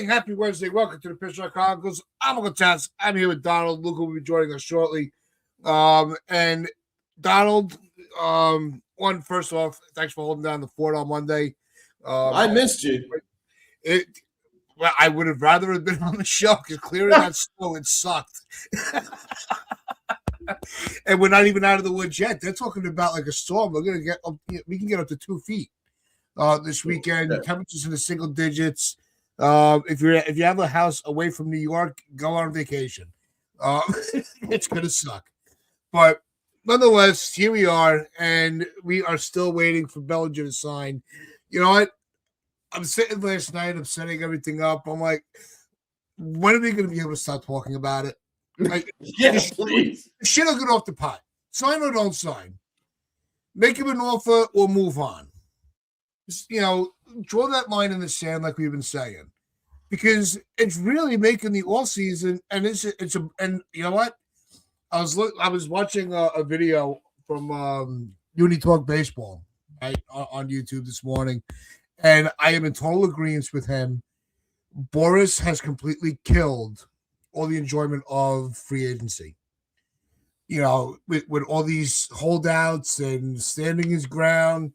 morning. Happy Wednesday. Welcome to the Pitch Chronicles. I'm Uncle Taz. I'm here with Donald. Luke will be joining us shortly. And Donald, one, first off, thanks for holding down the fort on Monday. I missed you. Well, I would have rather have been on the show because clearing that snow, it sucked. And we're not even out of the woods yet. They're talking about like a storm. We're gonna get up, we can get up to 2 feet this weekend. Yeah. Temperatures in the single digits. If you have a house away from New York, go on vacation. It's gonna suck. But nonetheless, here we are, and we are still waiting for Bellinger to sign. You know what? I'm sitting last night, I'm setting everything up. I'm like, when are we going to be able to start talking about it? Like, Yes, please. Shit will get off the pot. Sign or don't sign. Make him an offer or move on. Just, draw that line in the sand like we've been saying. Because it's really making the all season, and and you know what? I was watching a video from Uni Talk Baseball, right, on YouTube this morning, and I am in total agreement with him. Boris has completely killed all the enjoyment of free agency. With all these holdouts and standing his ground,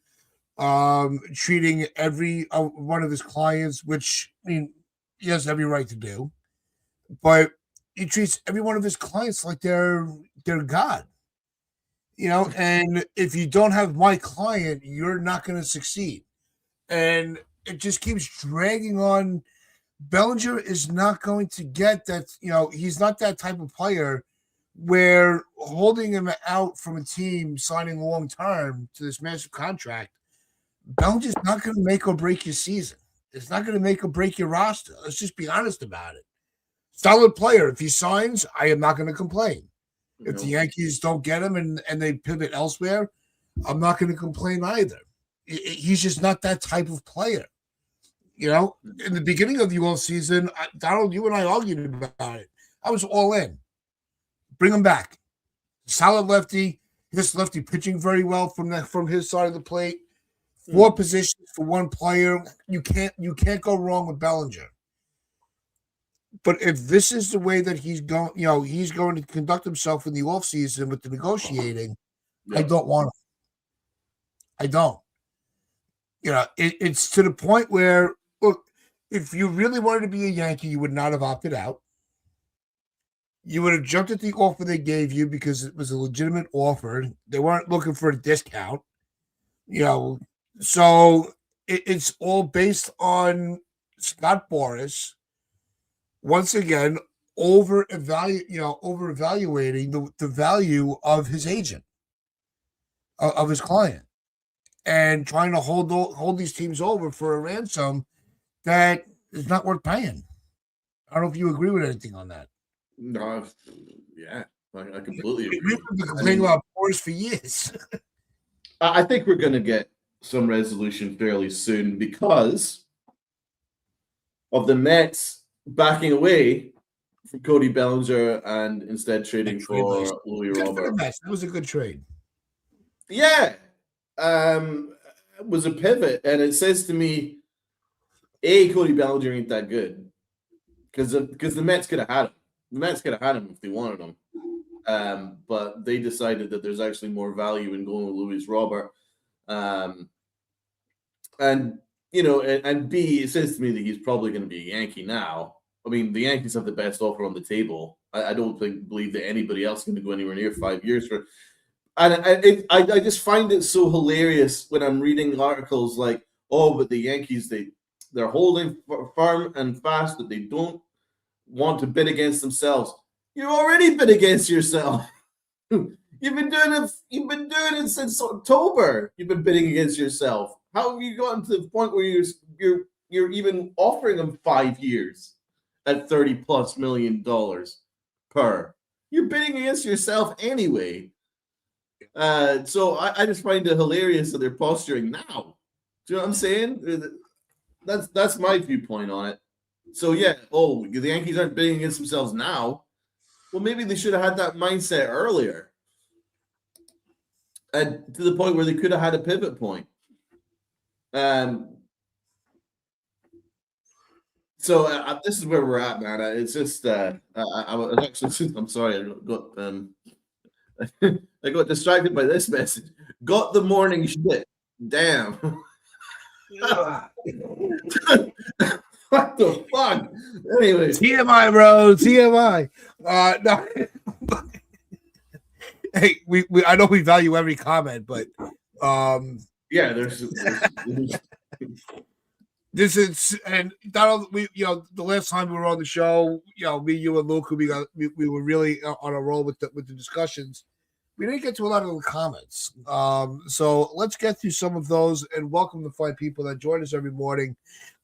treating every one of his clients, which I mean, he has every right to do, but he treats every one of his clients like they're God. And if you don't have my client, you're not going to succeed. And it just keeps dragging on. Bellinger is not going to get that. He's not that type of player where holding him out from a team signing long term to this massive contract, Bellinger's not going to make or break your season. It's not going to make or break your roster. Let's just be honest about it. Solid player. If he signs, I am not going to complain. No. If the Yankees don't get him and they pivot elsewhere, I'm not going to complain either. He's just not that type of player. In the beginning of the off season, Donald, you and I argued about it. I was all in. Bring him back. Solid lefty. This lefty pitching very well from his side of the plate. 4 positions for one player. You can't go wrong with Bellinger. But if this is the way that he's going, he's going to conduct himself in the off season with the negotiating, I don't want him. I don't. It's to the point where, look, if you really wanted to be a Yankee, you would not have opted out. You would have jumped at the offer they gave you because it was a legitimate offer. They weren't looking for a discount. So it's all based on Scott Boras, once again, over-evaluating the value of his agent, of his client, and trying to hold these teams over for a ransom that is not worth paying. I don't know if you agree with anything on that. No, yeah, I completely agree. We've been complaining about Boras for years. I think we're going to get some resolution fairly soon because of the Mets backing away from Cody Bellinger and instead trading for Louis Robert. That was a good trade. Yeah. It was a pivot, and it says to me, Cody Bellinger ain't that good because the Mets could have had him. The Mets could have had him if they wanted him, but they decided that there's actually more value in going with Louis Robert. And B, it says to me that he's probably going to be a Yankee now. I mean, the Yankees have the best offer on the table. I don't believe that anybody else is going to go anywhere near 5 years for. And I just find it so hilarious when I'm reading articles like, but the Yankees they're holding firm and fast that they don't want to bid against themselves. You already bid against yourself. You've been doing it since October. You've been bidding against yourself. How have you gotten to the point where you're even offering them 5 years at $30+ million per? You're bidding against yourself anyway. So I just find it hilarious that they're posturing now. Do you know what I'm saying? That's my viewpoint on it. So yeah, the Yankees aren't bidding against themselves now. Well, maybe they should have had that mindset earlier. And to the point where they could have had a pivot point. So this is where we're at, man. It's just I was actually. I'm sorry, I got distracted by this message. Got the morning shit. Damn. What the fuck? Anyway, TMI, bro. TMI. No. Hey, we I know we value every comment, but yeah, there's this is, and Donald, we the last time we were on the show, me, you, and Luke, we were really on a roll with the discussions. We didn't get to a lot of the comments, so let's get through some of those. And welcome to five people that join us every morning.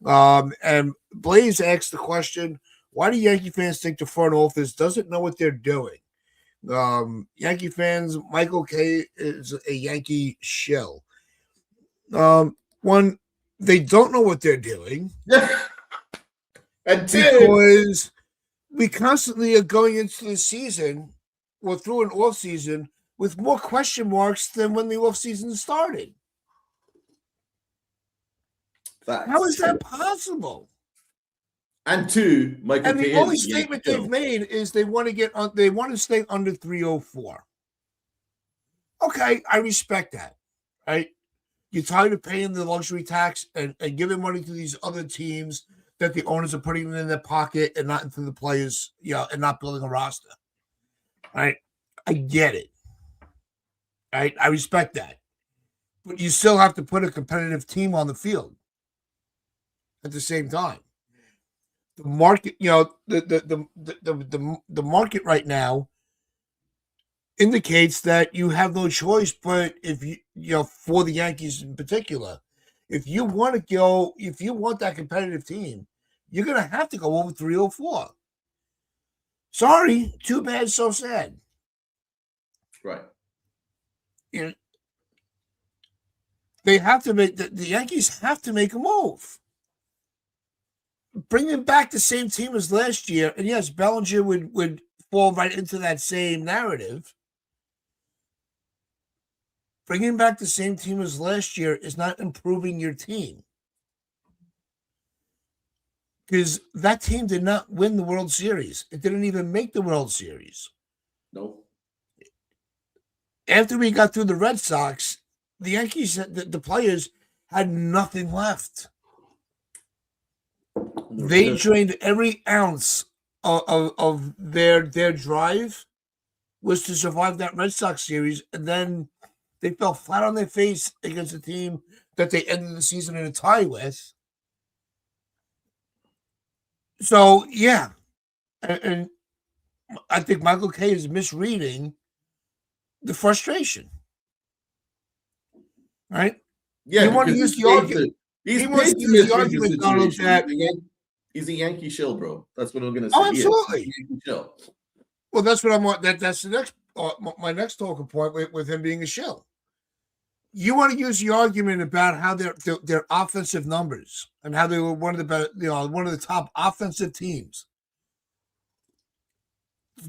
And Blaze asked the question: why do Yankee fans think the front office doesn't know what they're doing? Yankee fans, Michael K is a Yankee shill. One, they don't know what they're doing. and because we constantly are going into the season or through an off season with more question marks than when the off season started. How is that possible? And two, Michael and the only statement they've made is they want to stay under 304. Okay, I respect that. Right? You're tired of paying the luxury tax and giving money to these other teams that the owners are putting in their pocket and not into the players, and not building a roster. Right? I get it. Right? I respect that. But you still have to put a competitive team on the field at the same time. The market, the market right now indicates that you have no choice. But if for the Yankees in particular, if you want that competitive team, you're going to have to go over 304. Sorry, too bad, so sad. Right. They have to make the Yankees have to make a move. Bringing back the same team as last year, and yes, Bellinger would fall right into that same narrative. Bringing back the same team as last year is not improving your team. Because that team did not win the World Series. It didn't even make the World Series. No. After we got through the Red Sox, the Yankees, the players had nothing left. They drained every ounce of their drive was to survive that Red Sox series, and then they fell flat on their face against a team that they ended the season in a tie with. So, yeah. And I think Michael K is misreading the frustration. Right? Yeah, you want to use the argument. He wants to use the argument, Donald, that he's a Yankee shill, bro. That's what I'm going to say. Oh, absolutely. Yankee shill. Well, that's what I'm. That's the next. My next talking point with him being a shill. You want to use the argument about how their offensive numbers and how they were one of the better, one of the top offensive teams.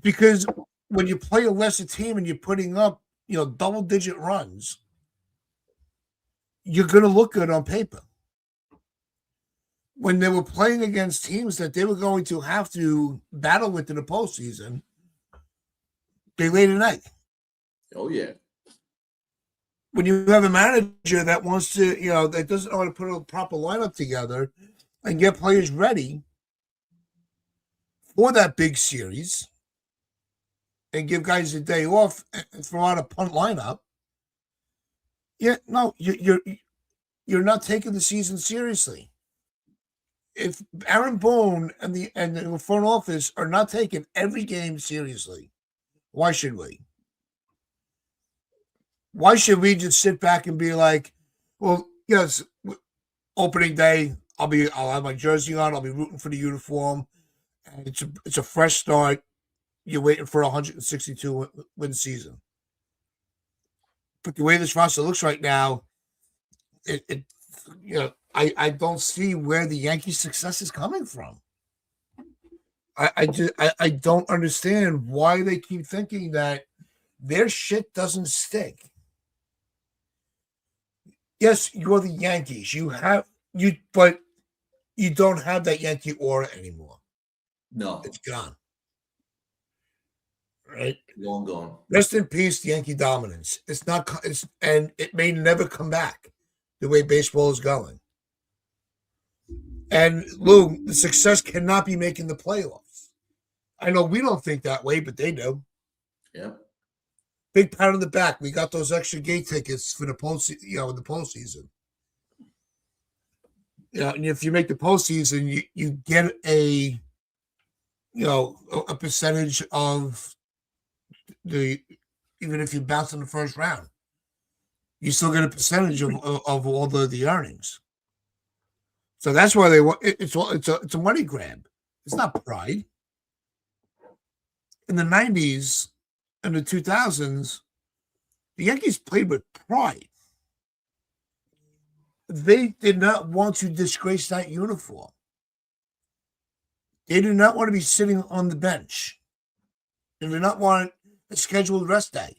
Because when you play a lesser team and you're putting up, double-digit runs, you're going to look good on paper. When they were playing against teams that they were going to have to battle with in the postseason, they laid an egg. Oh, yeah. When you have a manager that wants to, that doesn't know how to put a proper lineup together and get players ready for that big series and give guys a day off and throw out a punt lineup, you're not taking the season seriously. If Aaron Boone and the front office are not taking every game seriously, why should we? Why should we just sit back and be like, well, yes, opening day, I'll have my jersey on, I'll be rooting for the uniform, and it's a fresh start. You're waiting for a 162 win season. But the way this roster looks right now, I don't see where the Yankees' success is coming from. I don't understand why they keep thinking that their shit doesn't stick. Yes, you're the Yankees. But you don't have that Yankee aura anymore. No, It's gone. Right? long gone. Rest in peace, the Yankee dominance. It's not, and it may never come back the way baseball is going. And Lou, the success cannot be making the playoffs. I know we don't think that way, but they do. Yeah. Big pat on the back. We got those extra gate tickets for the in the postseason. And if you make the postseason, you get a percentage of the, even if you bounce in the first round, you still get a percentage of all the earnings. So that's why they want it's a money grab. It's not pride. In the 90s and the 2000s, the Yankees played with pride. They did not want to disgrace that uniform. They did not want to be sitting on the bench. They did not want a scheduled rest day.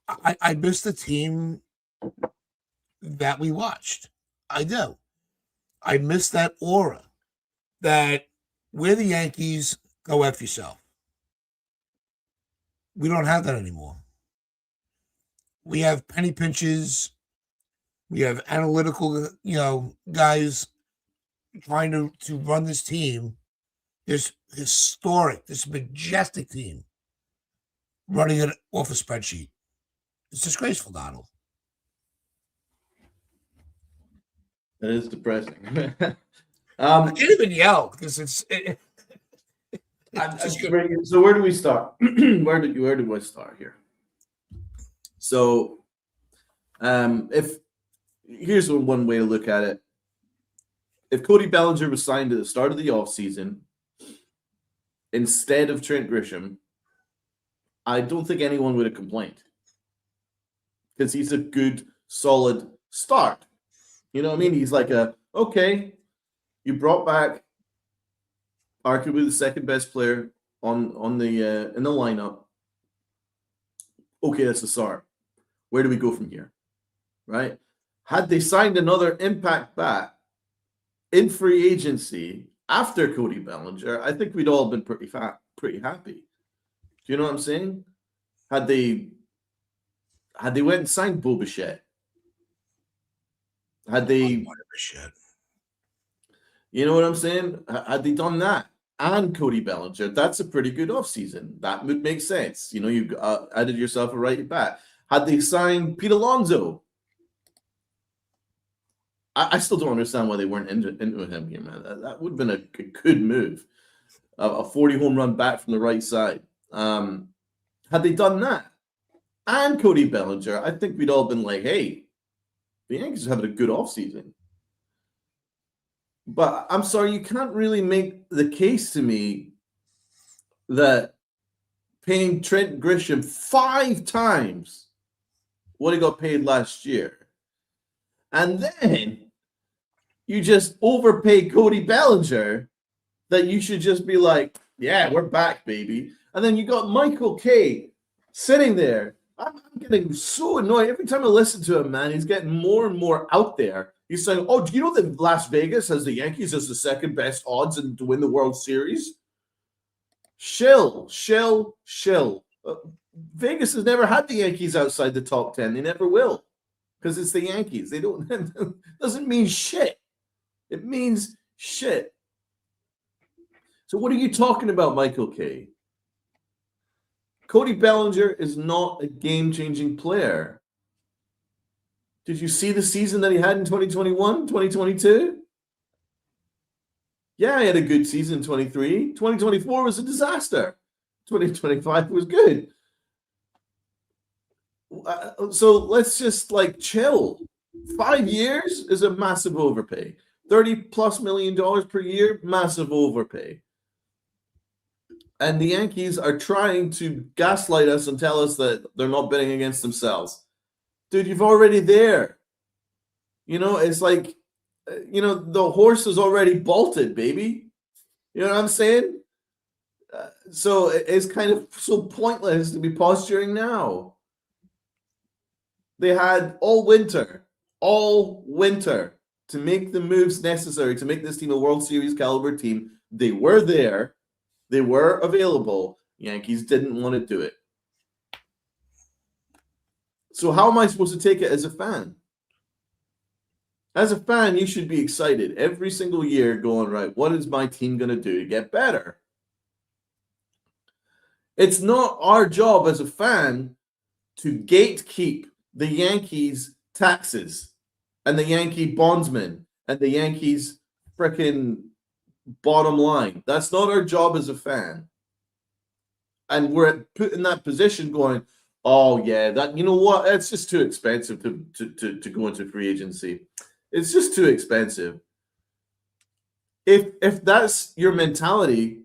I miss the team that we watched. I do. I miss that aura that we're the Yankees, go F yourself. We don't have that anymore. We have penny pinches. We have analytical, guys trying to run this team, this historic, this majestic team, running it off a spreadsheet. It's disgraceful, Donald. That is depressing. I can't even yell because it's. So where do we start? where do I start here? So, if here's one way to look at it. If Cody Bellinger was signed at the start of the offseason instead of Trent Grisham, I don't think anyone would have complained. Because he's a good, solid start. You know what I mean? He's like okay, you brought back arguably the second best player on the in the lineup. Okay, that's the start. Where do we go from here? Right? Had they signed another impact bat in free agency after Cody Bellinger, I think we'd all been pretty happy. Do you know what I'm saying? Had they went and signed Bo Bichette, had they, you know what I'm saying? Had they done that and Cody Bellinger, that's a pretty good offseason. That would make sense. You added yourself a right bat. Had they signed Pete Alonso, I still don't understand why they weren't into him here, man. That would have been a good move. A 40 home run bat from the right side. Had they done that and Cody Bellinger, I think we'd all been like, hey, the Yankees are having a good offseason. But I'm sorry, you can't really make the case to me that paying Trent Grisham 5 times what he got paid last year, and then you just overpay Cody Bellinger, that you should just be like, yeah, we're back, baby. And then you got Michael Kay sitting there. I'm getting so annoyed. Every time I listen to him, man, he's getting more and more out there. He's saying, oh, do you know that Las Vegas has the Yankees as the second best odds to win the World Series? Shill. Vegas has never had the Yankees outside the top 10. They never will, because it's the Yankees. They don't. Doesn't mean shit. It means shit. So what are you talking about, Michael Kay? Cody Bellinger is not a game-changing player. Did you see the season that he had in 2021, 2022? Yeah, he had a good season in 23. 2024 was a disaster. 2025 was good. So let's just chill. 5 years is a massive overpay. $30+ million per year, massive overpay. And the Yankees are trying to gaslight us and tell us that they're not betting against themselves. Dude, you've already there. It's like, the horse is already bolted, baby. You know what I'm saying? So it's kind of so pointless to be posturing now. They had all winter to make the moves necessary to make this team a World Series caliber team. They were there. They were available. Yankees didn't want to do it. So how am I supposed to take it as a fan? As a fan, you should be excited every single year going, right, what is my team going to do to get better? It's not our job as a fan to gatekeep the Yankees' taxes and the Yankee bondsmen and the Yankees' freaking bottom line. That's not our job as a fan. And we're put in that position going, oh yeah, that, you know what? It's just too expensive to go into free agency. It's just too expensive. If that's your mentality,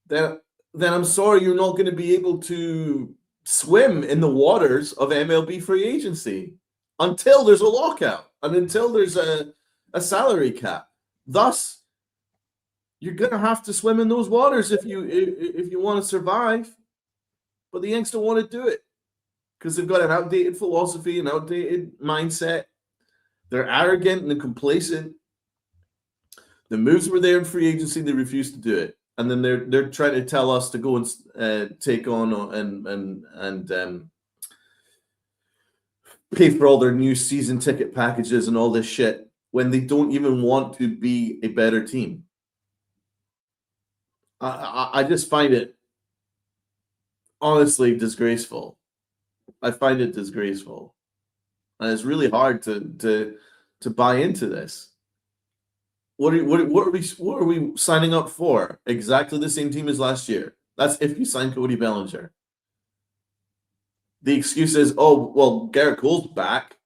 then I'm sorry you're not going to be able to swim in the waters of MLB free agency until there's a lockout and until there's a salary cap. Thus, you're going to have to swim in those waters if you want to survive. But the Yanks don't want to do it because they've got an outdated philosophy, an outdated mindset. They're arrogant and complacent. The moves were there in free agency. They refused to do it. And then they're trying to tell us to go and take on and pay for all their new season ticket packages and all this shit when they don't even want to be a better team. I just find it honestly disgraceful. I find it disgraceful, and it's really hard to buy into this. What are we signing up for? Exactly the same team as last year. That's if you sign Cody Bellinger. The excuse is, oh, well, Garrett Cole's back.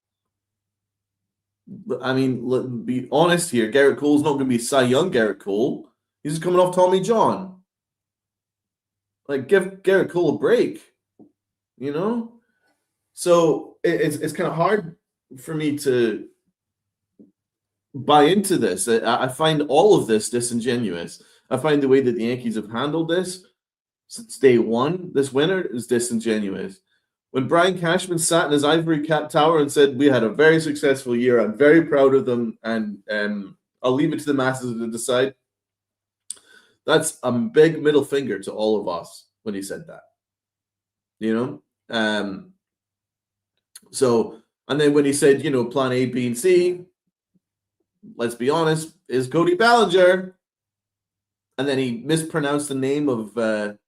But, I mean, let's be honest here. Garrett Cole's not going to be Cy Young Garrett Cole. He's coming off Tommy John. Like, give Garrett Cole a break, you know? So it's kind of hard for me to buy into this. I find all of this disingenuous. I find the way that the Yankees have handled this since day one, this winter, is disingenuous. When Brian Cashman sat in his ivory cap tower and said, we had a very successful year, I'm very proud of them, and I'll leave it to the masses to decide. That's a big middle finger to all of us when he said that. You know? So, and then when he said, plan A, B, and C, let's be honest, is Cody Bellinger. And then he mispronounced the name of the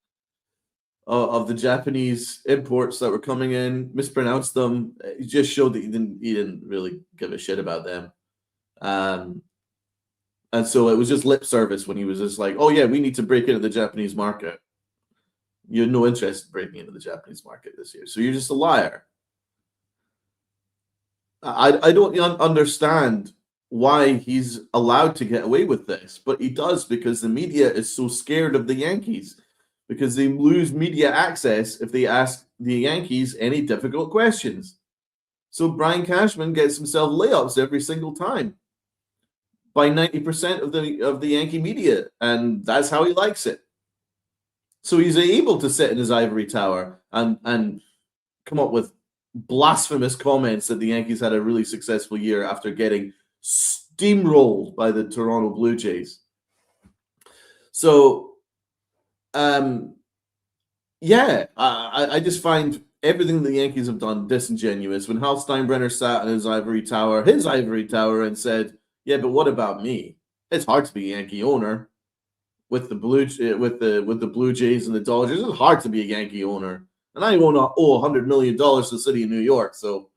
Japanese imports that were coming in, mispronounced them. He just showed that he didn't really give a shit about them. And so it was just lip service when he was just like, oh yeah, we need to break into the Japanese market. You had no interest in breaking into the Japanese market this year. So you're just a liar. I don't understand why he's allowed to get away with this, but he does because the media is so scared of the Yankees, because they lose media access if they ask the Yankees any difficult questions. So Brian Cashman gets himself layups every single time by 90% of the Yankee media, and that's how he likes it. So he's able to sit in his ivory tower and come up with blasphemous comments that the Yankees had a really successful year after getting steamrolled by the Toronto Blue Jays. So, I just find everything the Yankees have done disingenuous. When Hal Steinbrenner sat in his ivory tower, and said, "Yeah, but what about me? It's hard to be a Yankee owner with the Blue Jays and the Dodgers. It's hard to be a Yankee owner." And I owe $100 million to the city of New York. So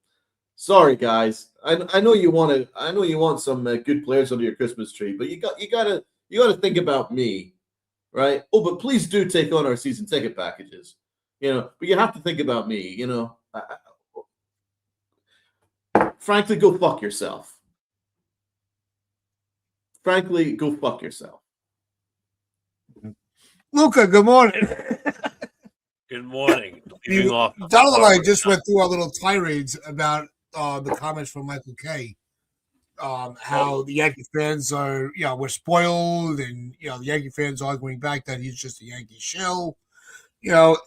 sorry, guys. I know you want some good players under your Christmas tree, but you gotta think about me, right? Oh, but please do take on our season ticket packages, But you have to think about me, Frankly, go fuck yourself. Frankly, go fuck yourself. Luca, good morning. Good morning. Leaving off. Donald and I just went through our little tirades about the comments from Michael Kay. How the Yankee fans are, we're spoiled, and the Yankee fans arguing back that he's just a Yankee shill,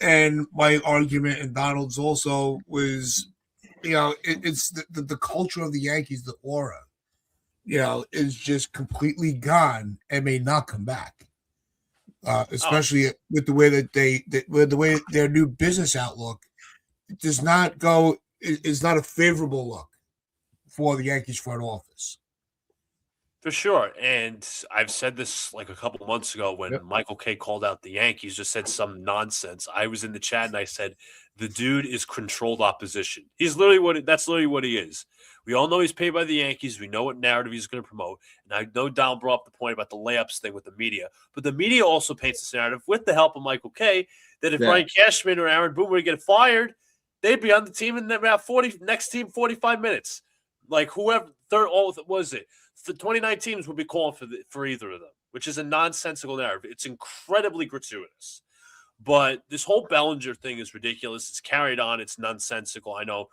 and my argument and Donald's also was, it's the culture of the Yankees, the aura, is just completely gone and may not come back. Especially with the way that with the way their new business outlook does not go is not a favorable look for the Yankees front office. For sure. And I've said this like a couple months ago when Yep. Michael K called out the Yankees, just said some nonsense. I was in the chat and I said, the dude is controlled opposition. He's literally that's literally what he is. We all know he's paid by the Yankees. We know what narrative he's going to promote. And I know Don brought up the point about the layups thing with the media. But the media also paints this narrative with the help of Michael K that if Brian Cashman or Aaron Boone were to get fired, they'd be on the team in about 45 minutes. Like whoever, what was it? The 29 teams would be calling for either of them, which is a nonsensical narrative. It's incredibly gratuitous. But this whole Bellinger thing is ridiculous. It's carried on. It's nonsensical. I know,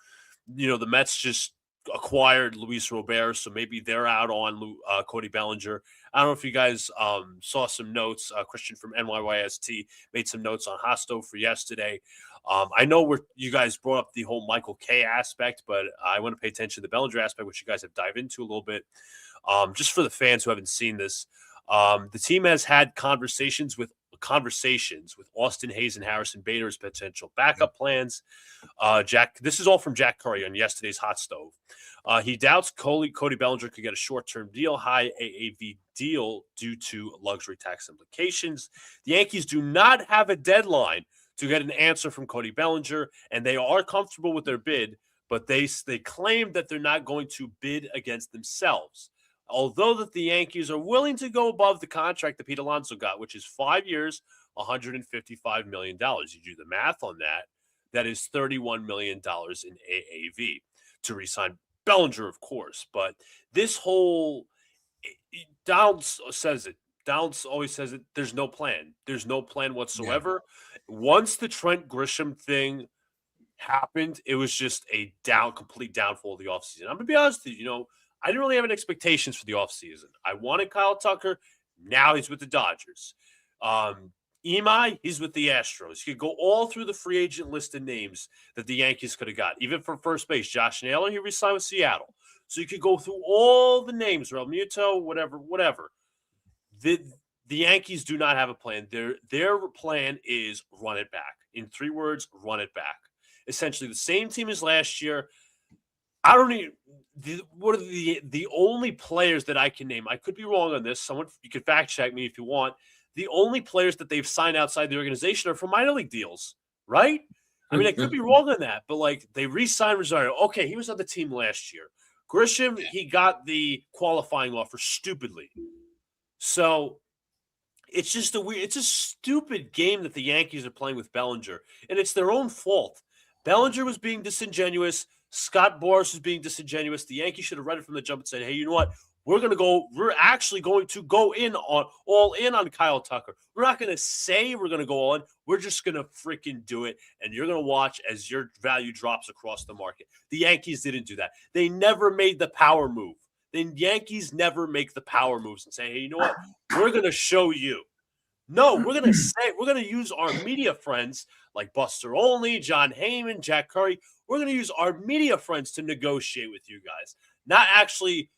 the Mets just acquired Luis Robert, so maybe they're out on Cody Bellinger. I don't know if you guys saw some notes. Christian from NYYST made some notes on Hosto for yesterday. I know you guys brought up the whole Michael K aspect, but I want to pay attention to the Bellinger aspect, which you guys have dived into a little bit. Just for the fans who haven't seen this, the team has had conversations with Austin Hayes and Harrison Bader as potential backup plans. This is all from Jack Curry on yesterday's Hot Stove. He doubts Cody Bellinger could get a short-term deal, high AAV deal due to luxury tax implications. The Yankees do not have a deadline to get an answer from Cody Bellinger, and they are comfortable with their bid, but they claim that they're not going to bid against themselves. Although that the Yankees are willing to go above the contract that Pete Alonso got, which is 5 years, $155 million. You do the math on that, that is $31 million in AAV to re-sign Bellinger, of course. But this whole Downs says it. Downs always says it. There's no plan. There's no plan whatsoever. Yeah. Once the Trent Grisham thing happened, it was just a complete downfall of the offseason. I'm going to be honest with you, I didn't really have any expectations for the offseason. I wanted Kyle Tucker. Now he's with the Dodgers. Imai, he's with the Astros. You could go all through the free agent list of names that the Yankees could have got. Even for first base, Josh Naylor, he re-signed with Seattle. So you could go through all the names, Real Muto, whatever. The Yankees do not have a plan. Their plan is run it back. In 3 words, run it back. Essentially the same team as last year. I don't even what are the only players that I can name? I could be wrong on this. You can fact check me if you want. The only players that they've signed outside the organization are for minor league deals, right? I mean, I could be wrong on that, but they re-signed Rosario. Okay, he was on the team last year. Grisham, he got the qualifying offer stupidly. So it's just it's a stupid game that the Yankees are playing with Bellinger, and it's their own fault. Bellinger was being disingenuous. Scott Boras was being disingenuous. The Yankees should have read it from the jump and said, hey, you know what? We're actually going to go all in on Kyle Tucker. We're not going to say we're going to go all in. We're just going to freaking do it. And you're going to watch as your value drops across the market. The Yankees didn't do that. They never made the power move. The Yankees never make the power moves and say, hey, you know what? We're going to show you. No, we're going to use our media friends like Buster Olney, John Heyman, Jack Curry. We're going to use our media friends to negotiate with you guys, not actually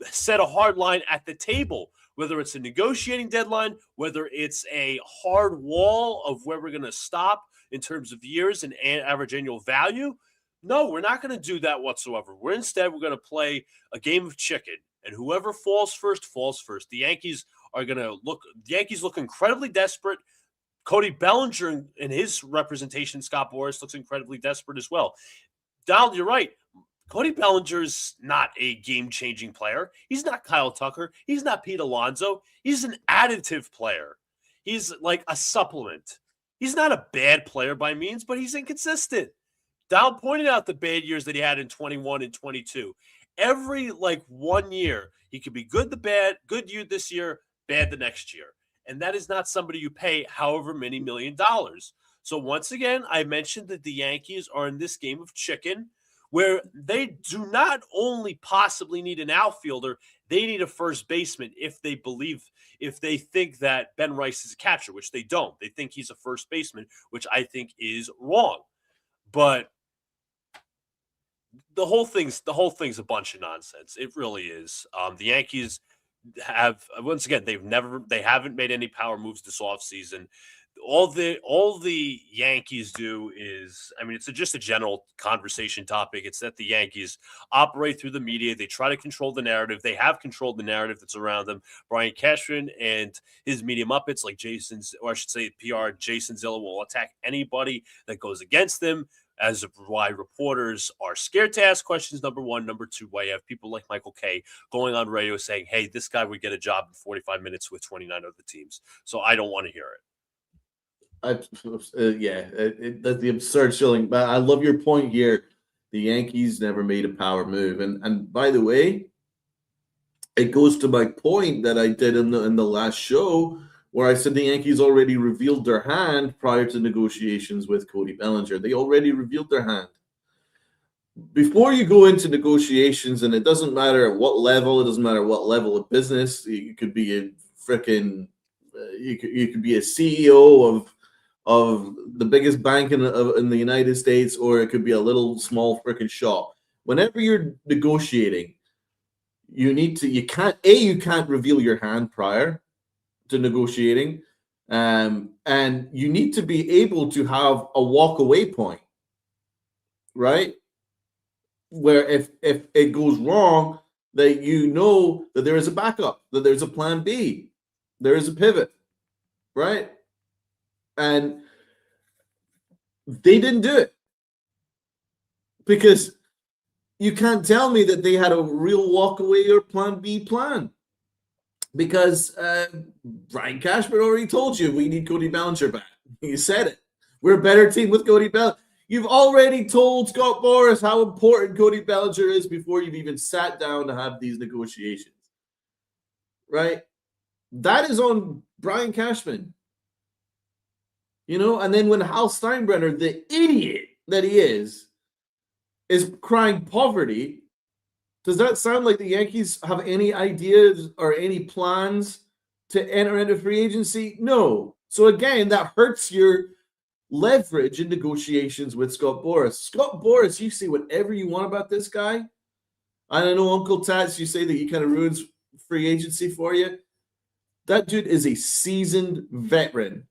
set a hard line at the table, whether it's a negotiating deadline, whether it's a hard wall of where we're going to stop in terms of years and average annual value. No, we're not going to do that whatsoever. We're going to play a game of chicken, and whoever falls first, falls first. The Yankees look incredibly desperate. Cody Bellinger and his representation, Scott Boras, looks incredibly desperate as well. Donald, you're right. Cody Bellinger is not a game-changing player. He's not Kyle Tucker. He's not Pete Alonso. He's an additive player. He's like a supplement. He's not a bad player by means, but he's inconsistent. Donald pointed out the bad years that he had in 21 and 22. Every 1 year, he could be good year this year, bad the next year. And that is not somebody you pay however many $1 million. So once again, I mentioned that the Yankees are in this game of chicken where they do not only possibly need an outfielder, they need a first baseman if they think that Ben Rice is a catcher, which they don't. They think he's a first baseman, which I think is wrong. But the whole thing's a bunch of nonsense. It really is. The Yankees have, once again, they haven't made any power moves this offseason. All the Yankees do is, I mean, it's just a general conversation topic. It's that the Yankees operate through the media. They try to control the narrative. They have controlled the narrative that's around them. Brian Cashman and his media muppets like Jason's, or I should say PR, Jason Zilla will attack anybody that goes against them, as of why reporters are scared to ask questions, number one. Number two, why you have people like Michael Kay going on radio saying, hey, this guy would get a job in 45 minutes with 29 other teams. So I don't want to hear it. That's the absurd shilling. But I love your point here. The Yankees never made a power move, and by the way, it goes to my point that I did in the last show where I said the Yankees already revealed their hand prior to negotiations with Cody Bellinger. They already revealed their hand. Before you go into negotiations, and it doesn't matter at what level, it doesn't matter what level of business, you could be a freaking, you could be a CEO of the biggest bank in the United States, or it could be a little small freaking shop. Whenever you're negotiating, you can't reveal your hand prior to negotiating, and you need to be able to have a walk away point, right? Where if it goes wrong, that you know that there is a backup, that there's a plan B, there is a pivot, right? And they didn't do it, because you can't tell me that they had a real walk away or plan B plan, because Brian Cashman already told you we need Cody Bellinger back. He said it. We're a better team with Cody Bellinger. You've already told Scott Boras how important Cody Bellinger is before you've even sat down to have these negotiations, right? That is on Brian Cashman. And then when Hal Steinbrenner, the idiot that he is crying poverty, does that sound like the Yankees have any ideas or any plans to enter into free agency? No. So again, that hurts your leverage in negotiations with Scott Boras. Scott Boras, you say whatever you want about this guy. I don't know, Uncle Tats, you say that he kind of ruins free agency for you. That dude is a seasoned veteran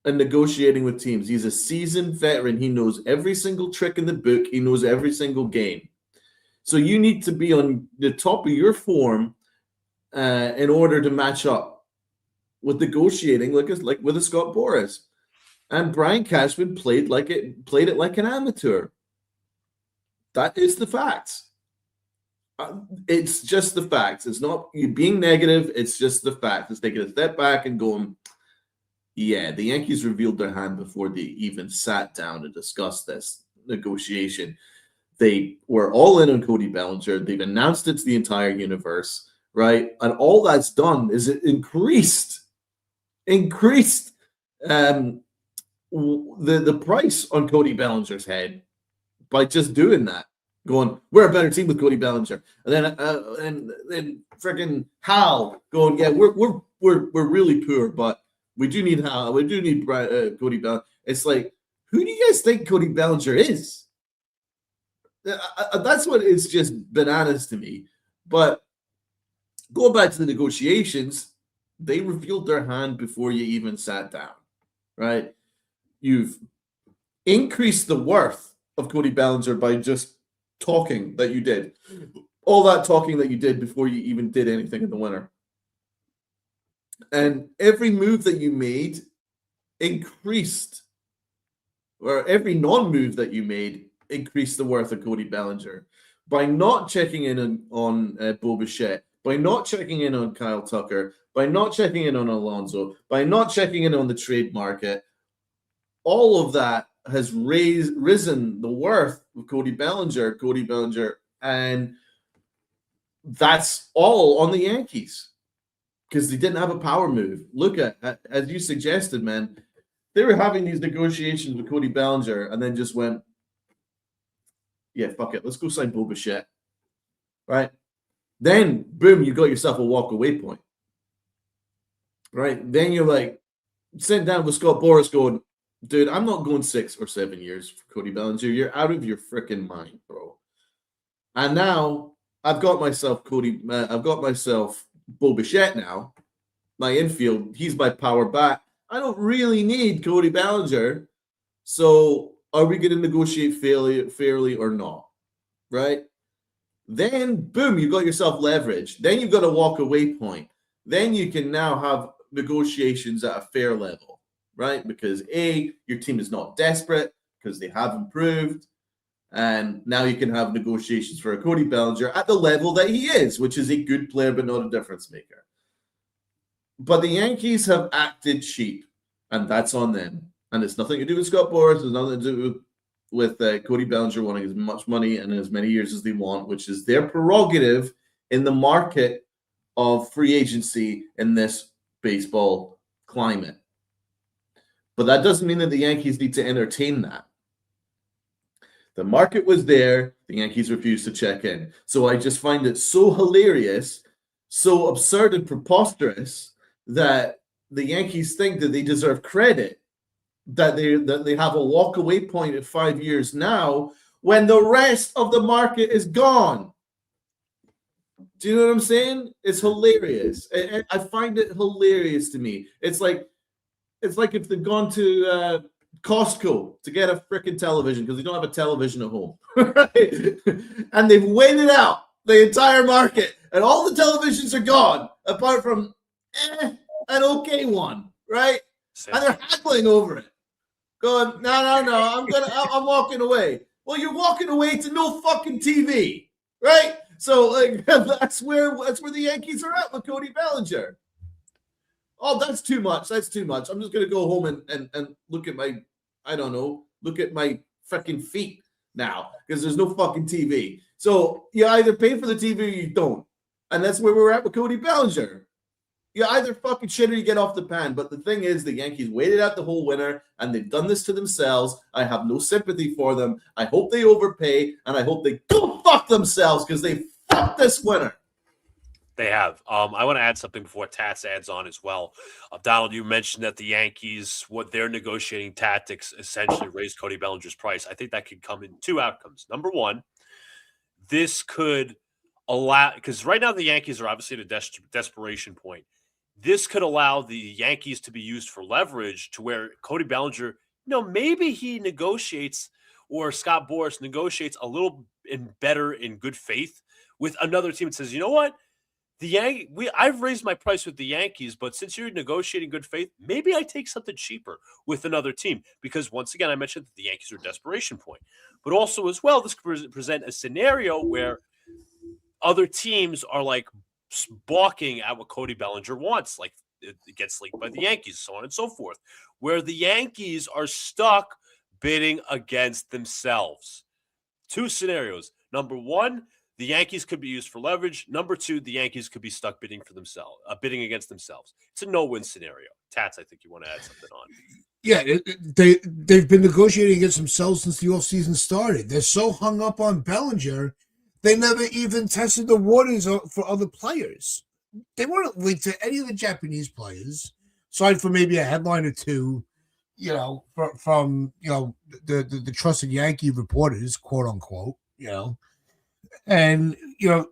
in negotiating with teams. He's a seasoned veteran. He knows every single trick in the book. He knows every single game. So you need to be on the top of your form in order to match up with negotiating like with a Scott Boras. And Brian Cashman played it like an amateur. That is the facts. It's just the facts. It's not you being negative. It's just the facts. It's taking a step back and going, yeah, the Yankees revealed their hand before they even sat down to discuss this negotiation. They were all in on Cody Bellinger. They've announced it to the entire universe, right? And all that's done is it increased the price on Cody Bellinger's head by just doing that. Going, we're a better team with Cody Bellinger, and then freaking Hal going, yeah, we're really poor, but we do need Hal. We do need Cody Bellinger. It's like, who do you guys think Cody Bellinger is? That's what is just bananas to me. But going back to the negotiations, they revealed their hand before you even sat down, right? You've increased the worth of Cody Bellinger by just talking that you did. All that talking that you did before you even did anything in the winter. And every move that you made increased, or every non-move that you made increased the worth of Cody Bellinger. By not checking in on Bo Bichette, by not checking in on Kyle Tucker, by not checking in on Alonso, by not checking in on the trade market, all of that has risen the worth of Cody Bellinger, and that's all on the Yankees because they didn't have a power move. Look at, as you suggested, man, they were having these negotiations with Cody Bellinger and then just went, yeah, fuck it, let's go sign Bo Bichette, right? Then, boom, you got yourself a walk-away point, right? Then you're like, sitting down with Scott Boras going, dude, I'm not going 6 or 7 years for Cody Bellinger. You're out of your freaking mind, bro. And now I've got myself I've got myself Bo Bichette now. My infield, he's my power back. I don't really need Cody Bellinger. So are we going to negotiate fairly or not? Right? Then, boom, you got yourself leverage. Then you've got a walk away point. Then you can now have negotiations at a fair level, right? Because A, your team is not desperate because they have improved. And now you can have negotiations for a Cody Bellinger at the level that he is, which is a good player, but not a difference maker. But the Yankees have acted cheap, and that's on them. And it's nothing to do with Scott Boras. It's nothing to do with Cody Bellinger wanting as much money and as many years as they want, which is their prerogative in the market of free agency in this baseball climate. But that doesn't mean that the Yankees need to entertain that. The market was there. The Yankees refused to check in. So I just find it so hilarious, so absurd and preposterous that the Yankees think that they deserve credit, that they have a walk-away point at 5 years now when the rest of the market is gone. Do you know what I'm saying? It's hilarious. I find it hilarious to me. It's like if they've gone to Costco to get a freaking television because they don't have a television at home, right? And they've waited out the entire market, and all the televisions are gone apart from an okay one, right? And they're haggling over it, going, no, I'm walking away. Well, you're walking away to no fucking TV, right? So like that's where the Yankees are at with Cody Bellinger. Oh, that's too much. That's too much. I'm just gonna go home and look at my, I don't know, look at my fucking feet now because there's no fucking TV. So you either pay for the TV or you don't, and that's where we're at with Cody Bellinger. You either fucking shit or you get off the pan. But the thing is, the Yankees waited out the whole winter, and they've done this to themselves. I have no sympathy for them. I hope they overpay, and I hope they go fuck themselves because they fucked this winter. They have. I want to add something before Tats adds on as well. Donald, you mentioned that the Yankees, what their negotiating tactics essentially raised Cody Bellinger's price. I think that could come in two outcomes. Number one, this could allow, because right now the Yankees are obviously at a desperation point. This could allow the Yankees to be used for leverage to where Cody Bellinger, maybe he negotiates or Scott Boras negotiates a little better in good faith with another team and says, you know what? I've raised my price with the Yankees, but since you're negotiating good faith, maybe I take something cheaper with another team. Because once again, I mentioned that the Yankees are a desperation point. But also as well, this could present a scenario where other teams are like balking at what Cody Bellinger wants, like it gets leaked by the Yankees, so on and so forth, where the Yankees are stuck bidding against themselves. Two scenarios. Number one, the Yankees could be used for leverage. Number two, the Yankees could be stuck bidding bidding against themselves. It's a no-win scenario. Tats, I think you want to add something on. Yeah, they've been negotiating against themselves since the offseason started. They're so hung up on Bellinger, they never even tested the waters for other players. They weren't linked to any of the Japanese players, aside from maybe a headline or two, from the trusted Yankee reporters, quote unquote, and you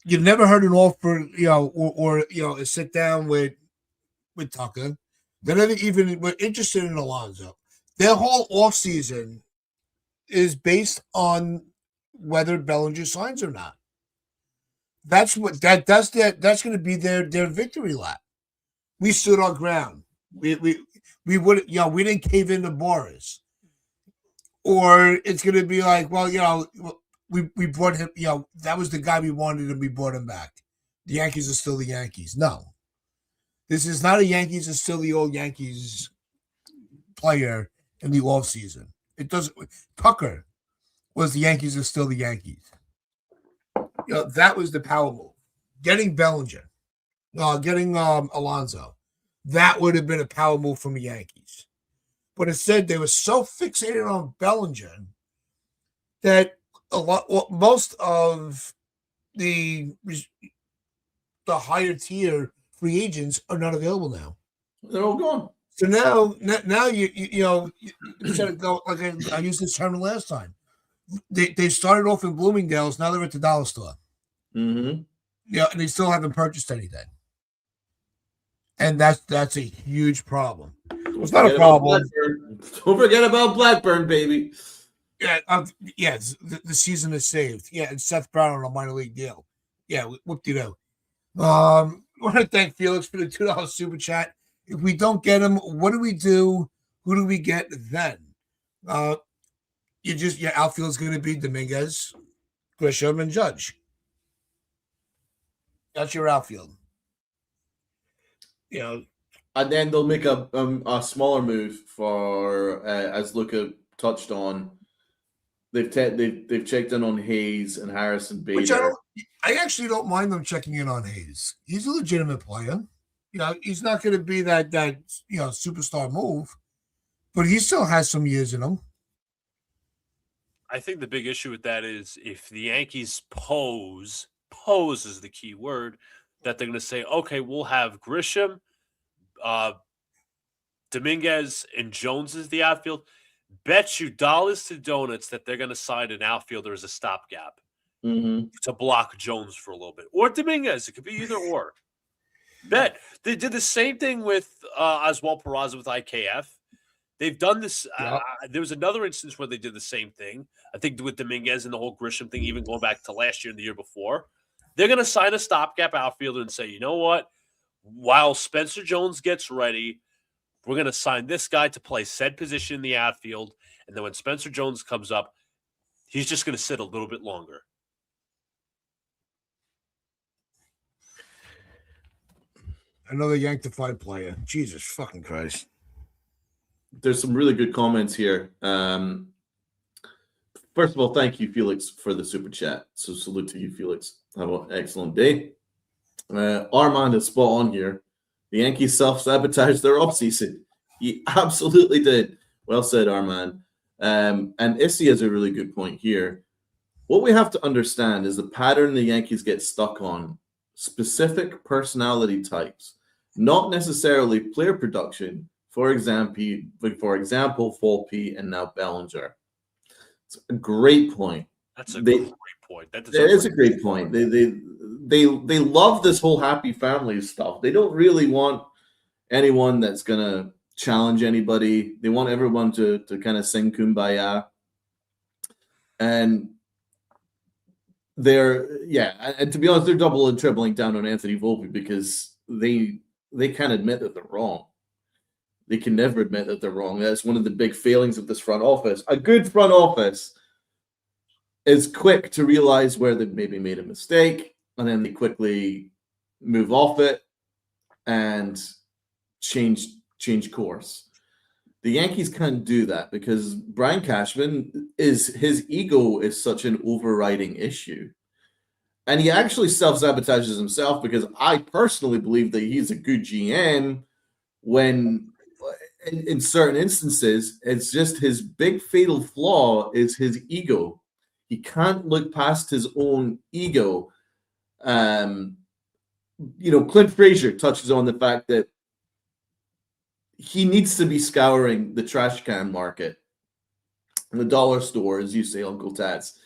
never heard an offer, or a sit down with Tucker. They never even were interested in Alonso. Their whole offseason is based on whether Bellinger signs or not. That's going to be their victory lap. We stood our ground. We would we didn't cave into Boras. Or it's going to be like, well, we brought him, that was the guy we wanted and we brought him back. The Yankees are still the Yankees. No. This is not a Yankees, it's still the old Yankees player in the offseason. It doesn't. Tucker was the Yankees are still the Yankees. That was the power move. Getting Bellinger, getting Alonso, that would have been a power move from the Yankees. But instead, they were so fixated on Bellinger that most of the higher tier free agents are not available now. They're all gone. So now you said it go like I used this term last time. they started off in Bloomingdale's. Now they're at the dollar store. Mm-hmm. Yeah, and they still haven't purchased anything. And that's a huge problem. It's not a problem. Don't forget about Blackburn, baby. Yeah, the season is saved. Yeah, and Seth Brown on a minor league deal. Yeah, whoop-de-doo. I want to thank Felix for the $2 super chat. If we don't get him, what do we do? Who do we get then? Your outfield's going to be Dominguez, Grisham, and Judge. That's your outfield. You know, and then they'll make a smaller move for as Luca touched on. They've checked in on Hayes and Harrison Bader. Which I actually don't mind them checking in on Hayes. He's a legitimate player. He's not going to be that superstar move, but he still has some years in him. I think the big issue with that is if the Yankees pose is the key word, that they're going to say, okay, we'll have Grisham, Dominguez, and Jones as the outfield. Bet you dollars to donuts that they're going to sign an outfielder as a stopgap to block Jones for a little bit. Or Dominguez. It could be either or. Bet. They did the same thing with Oswald Peraza with IKF. They've done this. Yep. There was another instance where they did the same thing. I think with Dominguez and the whole Grisham thing, even going back to last year and the year before. They're going to sign a stopgap outfielder and say, you know what? While Spencer Jones gets ready, we're going to sign this guy to play said position in the outfield. And then when Spencer Jones comes up, he's just going to sit a little bit longer. Another Yanktified player. Jesus fucking Christ. There's some really good comments here. First of all, thank you, Felix, for the super chat. So salute to you, Felix. Have an excellent day. Armand is spot on here. The Yankees self-sabotaged their offseason. He absolutely did. Well said, Armand. And Issy has a really good point here. What we have to understand is the pattern the Yankees get stuck on, specific personality types, not necessarily player production. For example, Volpe and now Bellinger. It's a great point. That's a great point. That is a great point. They love this whole happy family stuff. They don't really want anyone that's gonna challenge anybody. They want everyone to kind of sing Kumbaya. And and to be honest, they're double and tripling down on Anthony Volpe because they can't admit that they're wrong. They can never admit that they're wrong. That's one of the big failings of this front office. A good front office is quick to realize where they've maybe made a mistake, and then they quickly move off it and change course. The Yankees can't do that because Brian Cashman his ego is such an overriding issue. And he actually self-sabotages himself because I personally believe that he's a good GM when in certain instances, it's just his big fatal flaw is his ego. He can't look past his own ego. Clint Frazier touches on the fact that he needs to be scouring the trash can market, the dollar store, as you say, Uncle Tats.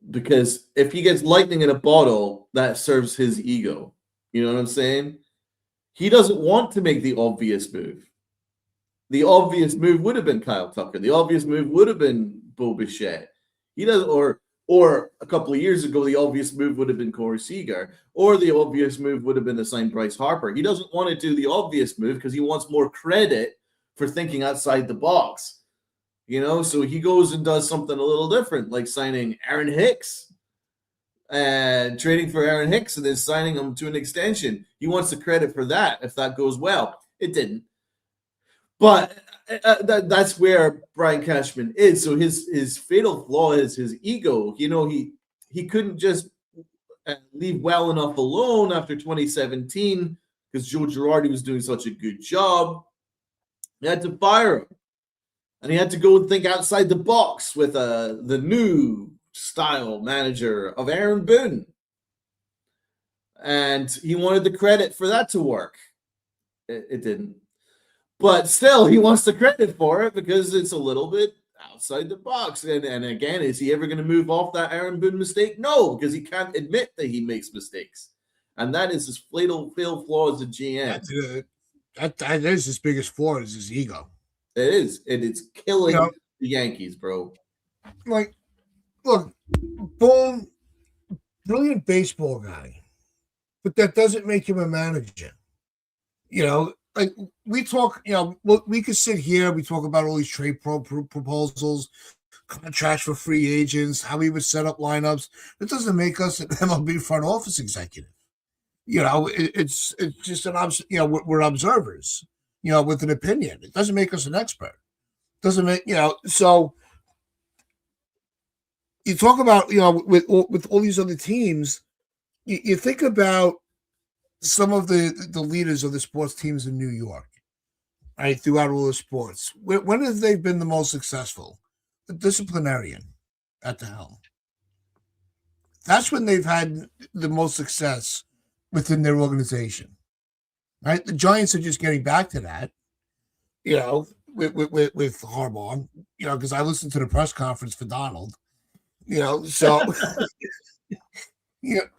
Because if he gets lightning in a bottle, that serves his ego. You know what I'm saying? He doesn't want to make the obvious move. The obvious move would have been Kyle Tucker. The obvious move would have been Bo Bichette. He doesn't, or a couple of years ago, the obvious move would have been Corey Seager, or the obvious move would have been to sign Bryce Harper. He doesn't want to do the obvious move because he wants more credit for thinking outside the box. So he goes and does something a little different, like signing Aaron Hicks and trading for Aaron Hicks and then signing him to an extension. He wants the credit for that if that goes well. It didn't. But that's where Brian Cashman is. So his fatal flaw is his ego. He couldn't just leave well enough alone after 2017 because Joe Girardi was doing such a good job. He had to fire him. And he had to go and think outside the box with the new style manager of Aaron Boone. And he wanted the credit for that to work. It didn't. But still, he wants the credit for it because it's a little bit outside the box. And again, is he ever going to move off that Aaron Boone mistake? No, because he can't admit that he makes mistakes. And that is his fatal flaw as a GM. That is his biggest flaw, is his ego. It is. And it's killing the Yankees, bro. Like, look, Boone, brilliant baseball guy, but that doesn't make him a manager. Like we talk, we could sit here, we talk about all these trade proposals, contracts for free agents, how we would set up lineups. It doesn't make us an MLB front office executive. It's just we're observers, with an opinion. It doesn't make us an expert. Doesn't make, so you talk about, with all these other teams, you think about some of the leaders of the sports teams in New York, right, throughout all the sports. When have they been the most successful? The disciplinarian at the helm. That's when they've had the most success within their organization, right? The Giants are just getting back to that, with Harbaugh, because I listened to the press conference for Donald, so,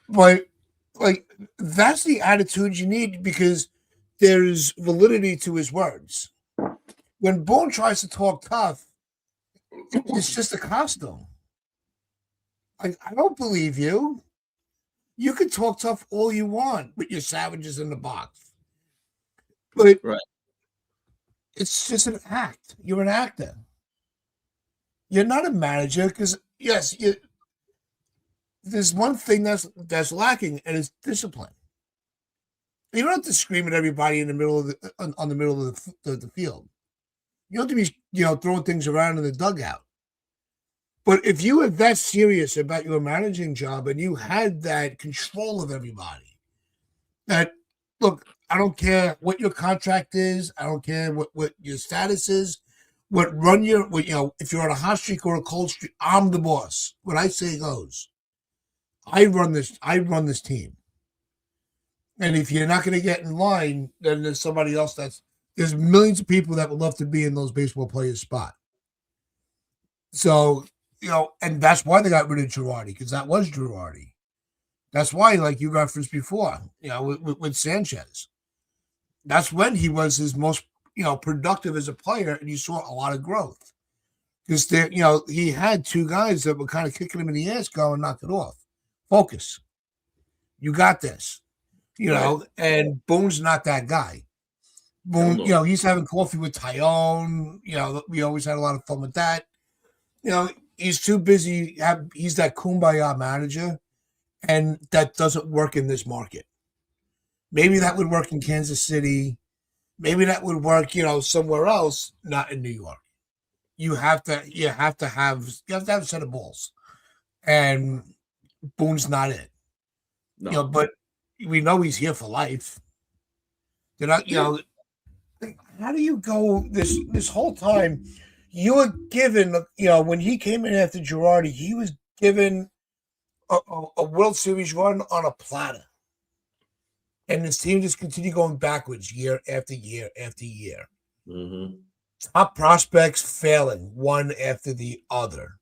but like that's the attitude you need because there's validity to his words. When Boone tries to talk tough, it's just a costume. I don't believe you. You can talk tough all you want with your savages in the box. But right. It's just an act. You're an actor. You're not a manager because, yes, there's one thing that's lacking, and it's discipline. You don't have to scream at everybody in the middle of the field. You don't have to be, throwing things around in the dugout. But if you were that serious about your managing job and you had that control of everybody, that, look, I don't care what your contract is. I don't care what your status is. If you're on a hot streak or a cold streak, I'm the boss. What I say goes. I run this team. And if you're not going to get in line, then there's somebody else there's millions of people that would love to be in those baseball players' spot. So, and that's why they got rid of Girardi, because that was Girardi. That's why, like you referenced before, with Sanchez. That's when he was his most, productive as a player, and you saw a lot of growth. Because he had two guys that were kind of kicking him in the ass, going, knock it off. Focus. You got this. And Boone's not that guy. Boone, he's having coffee with Tyone. We always had a lot of fun with that. He's too busy. He's that kumbaya manager, and that doesn't work in this market. Maybe that would work in Kansas City. Maybe that would work, somewhere else, not in New York. You have to have a set of balls, and Boone's not it. No. But we know he's here for life. They're not, how do you go this whole time? You were given, when he came in after Girardi, he was given a World Series run on a platter. And his team just continued going backwards year after year after year. Mm-hmm. Top prospects failing one after the other.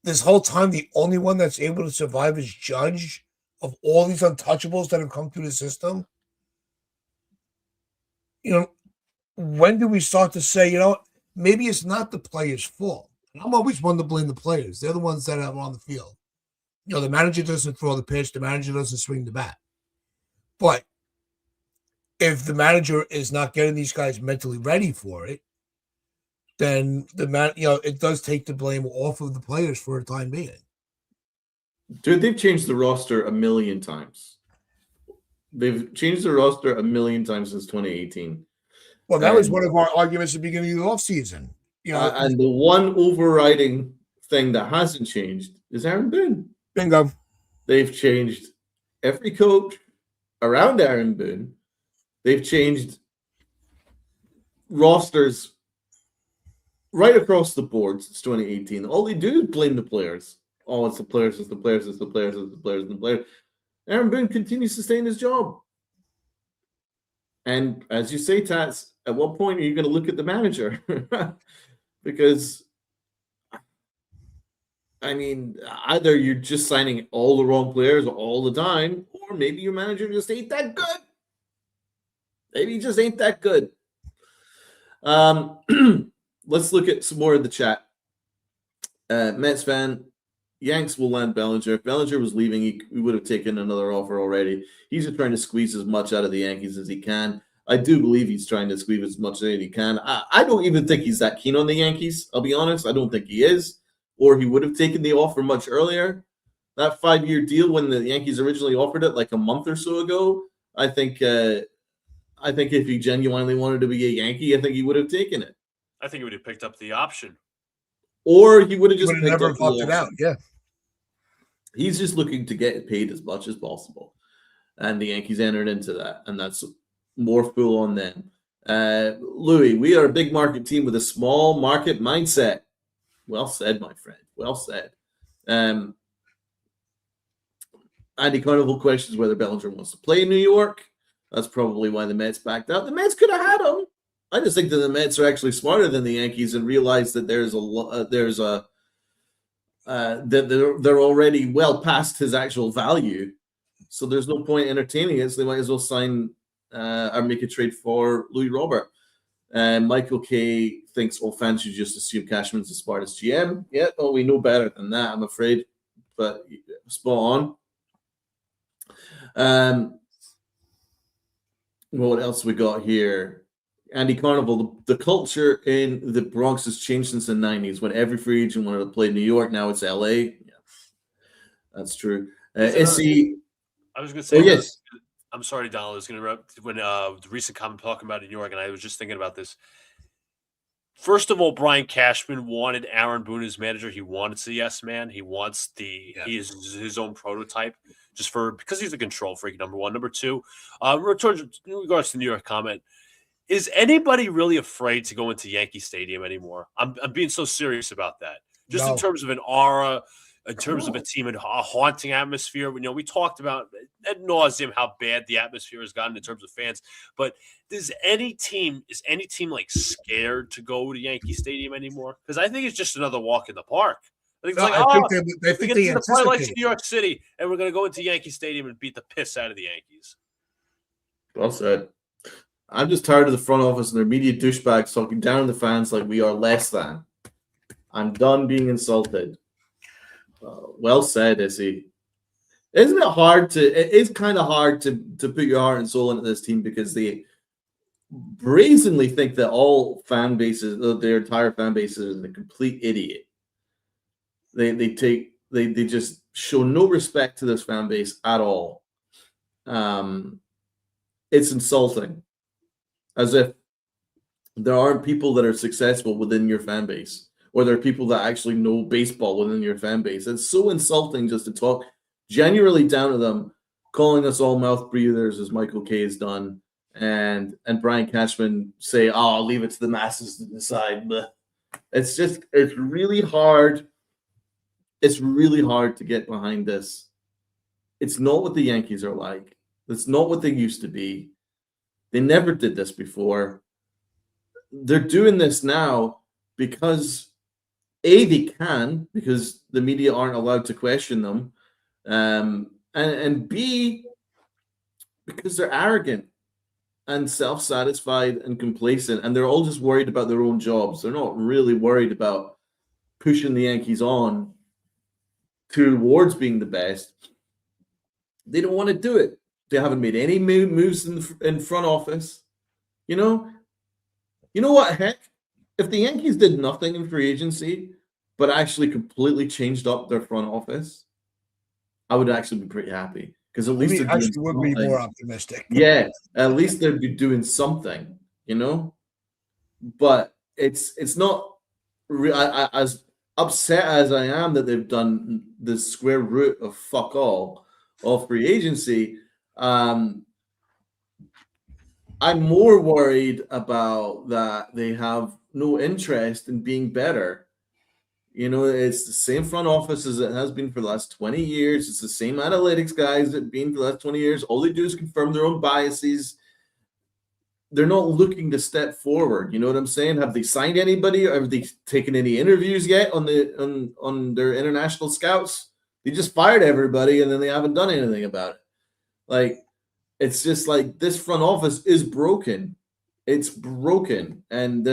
This whole time, the only one that's able to survive is Judge of all these untouchables that have come through the system. When do we start to say, maybe it's not the players' fault? And I'm always one to blame the players. They're the ones that are on the field. The manager doesn't throw the pitch. The manager doesn't swing the bat. But if the manager is not getting these guys mentally ready for it, then it does take the blame off of the players for a time being. Dude, they've changed the roster a million times. They've changed the roster a million times since 2018. Well, that was one of our arguments at the beginning of the offseason. And the one overriding thing that hasn't changed is Aaron Boone. Bingo. They've changed every coach around Aaron Boone. They've changed rosters right across the board since 2018. All they do is blame the players. Oh, it's the players, it's the players, it's the players, it's the players, it's the players. Aaron Boone continues to stay in his job. And as you say, Tats, at what point are you going to look at the manager? because I mean, either you're just signing all the wrong players all the time, or maybe your manager just ain't that good. Maybe he just ain't that good. Let's look at some more of the chat. Mets fan, Yanks will land Bellinger. If Bellinger was leaving, he would have taken another offer already. He's just trying to squeeze as much out of the Yankees as he can. I do believe he's trying to squeeze as much as he can. I don't even think he's that keen on the Yankees. I'll be honest. I don't think he is, or he would have taken the offer much earlier. That 5-year deal, when the Yankees originally offered it like a month or so ago, I think if he genuinely wanted to be a Yankee, I think he would have taken it. I think he would have picked up the option. Or he would have just picked never up fucked it out. Yeah. He's just looking to get paid as much as possible. And the Yankees entered into that. And that's more full on them. Louis, we are a big market team with a small market mindset. Well said, my friend. Well said. Andy Carnival questions whether Bellinger wants to play in New York. That's probably why the Mets backed out. The Mets could have had him. I just think that the Mets are actually smarter than the Yankees and realize that that they're already well past his actual value. So there's no point entertaining it. So they might as well sign or make a trade for Louis Robert. Michael K thinks all fans should just assume Cashman's the smartest GM. Yeah, well, we know better than that, I'm afraid. But spot on. What else we got here? Andy Carnival, the culture in the Bronx has changed since the 90s when every free agent wanted to play New York. Now it's LA. Yeah, that's true. I was going to say, yes. I'm sorry, Donald, I was going to interrupt when the recent comment talking about New York, and I was just thinking about this. First of all, Brian Cashman wanted Aaron Boone as manager. He wants the yes man. He wants he is his own prototype because he's a control freak, number one. Number two, in regards to the New York comment, is anybody really afraid to go into Yankee Stadium anymore? I'm being so serious about that. Just in terms of an aura, in terms of a team and a haunting atmosphere. We talked about ad nauseum how bad the atmosphere has gotten in terms of fans. But is any team like scared to go to Yankee Stadium anymore? Because I think it's just another walk in the park. I think it's they get to the Twilight New York City, and we're going to go into Yankee Stadium and beat the piss out of the Yankees. Well said. I'm just tired of the front office and their media douchebags talking down on the fans like we are less than. I'm done being insulted. Well said, Issy. Isn't it hard it is kind of hard to put your heart and soul into this team because they brazenly think that all fan bases, their entire fan base is a complete idiot. They just show no respect to this fan base at all. It's insulting. As if there aren't people that are successful within your fan base, or there are people that actually know baseball within your fan base. It's so insulting just to talk genuinely down to them, calling us all mouth breathers, as Michael K has done, and Brian Cashman say, "Oh, I'll leave it to the masses to decide." But it's really hard. It's really hard to get behind this. It's not what the Yankees are like. It's not what they used to be. They never did this before. They're doing this now because A, they can, because the media aren't allowed to question them. And B, because they're arrogant and self-satisfied and complacent. And they're all just worried about their own jobs. They're not really worried about pushing the Yankees on towards being the best. They don't want to do it. They haven't made any moves in front office. You know what? Heck, if the Yankees did nothing in free agency, but actually completely changed up their front office, I would actually be pretty happy because at least I would be more optimistic. Yeah, at least they'd be doing something, But it's not. As upset as I am that they've done the square root of fuck all of free agency. I'm more worried about that they have no interest in being better. It's the same front office as it has been for the last 20 years. It's the same analytics guys that have been for the last 20 years. All they do is confirm their own biases. they're not looking to step forward. You know what I'm saying? Have they signed anybody? Or have they taken any interviews yet on their international scouts? They just fired everybody and then they haven't done anything about it. Like, it's just like this front office is broken. It's broken. And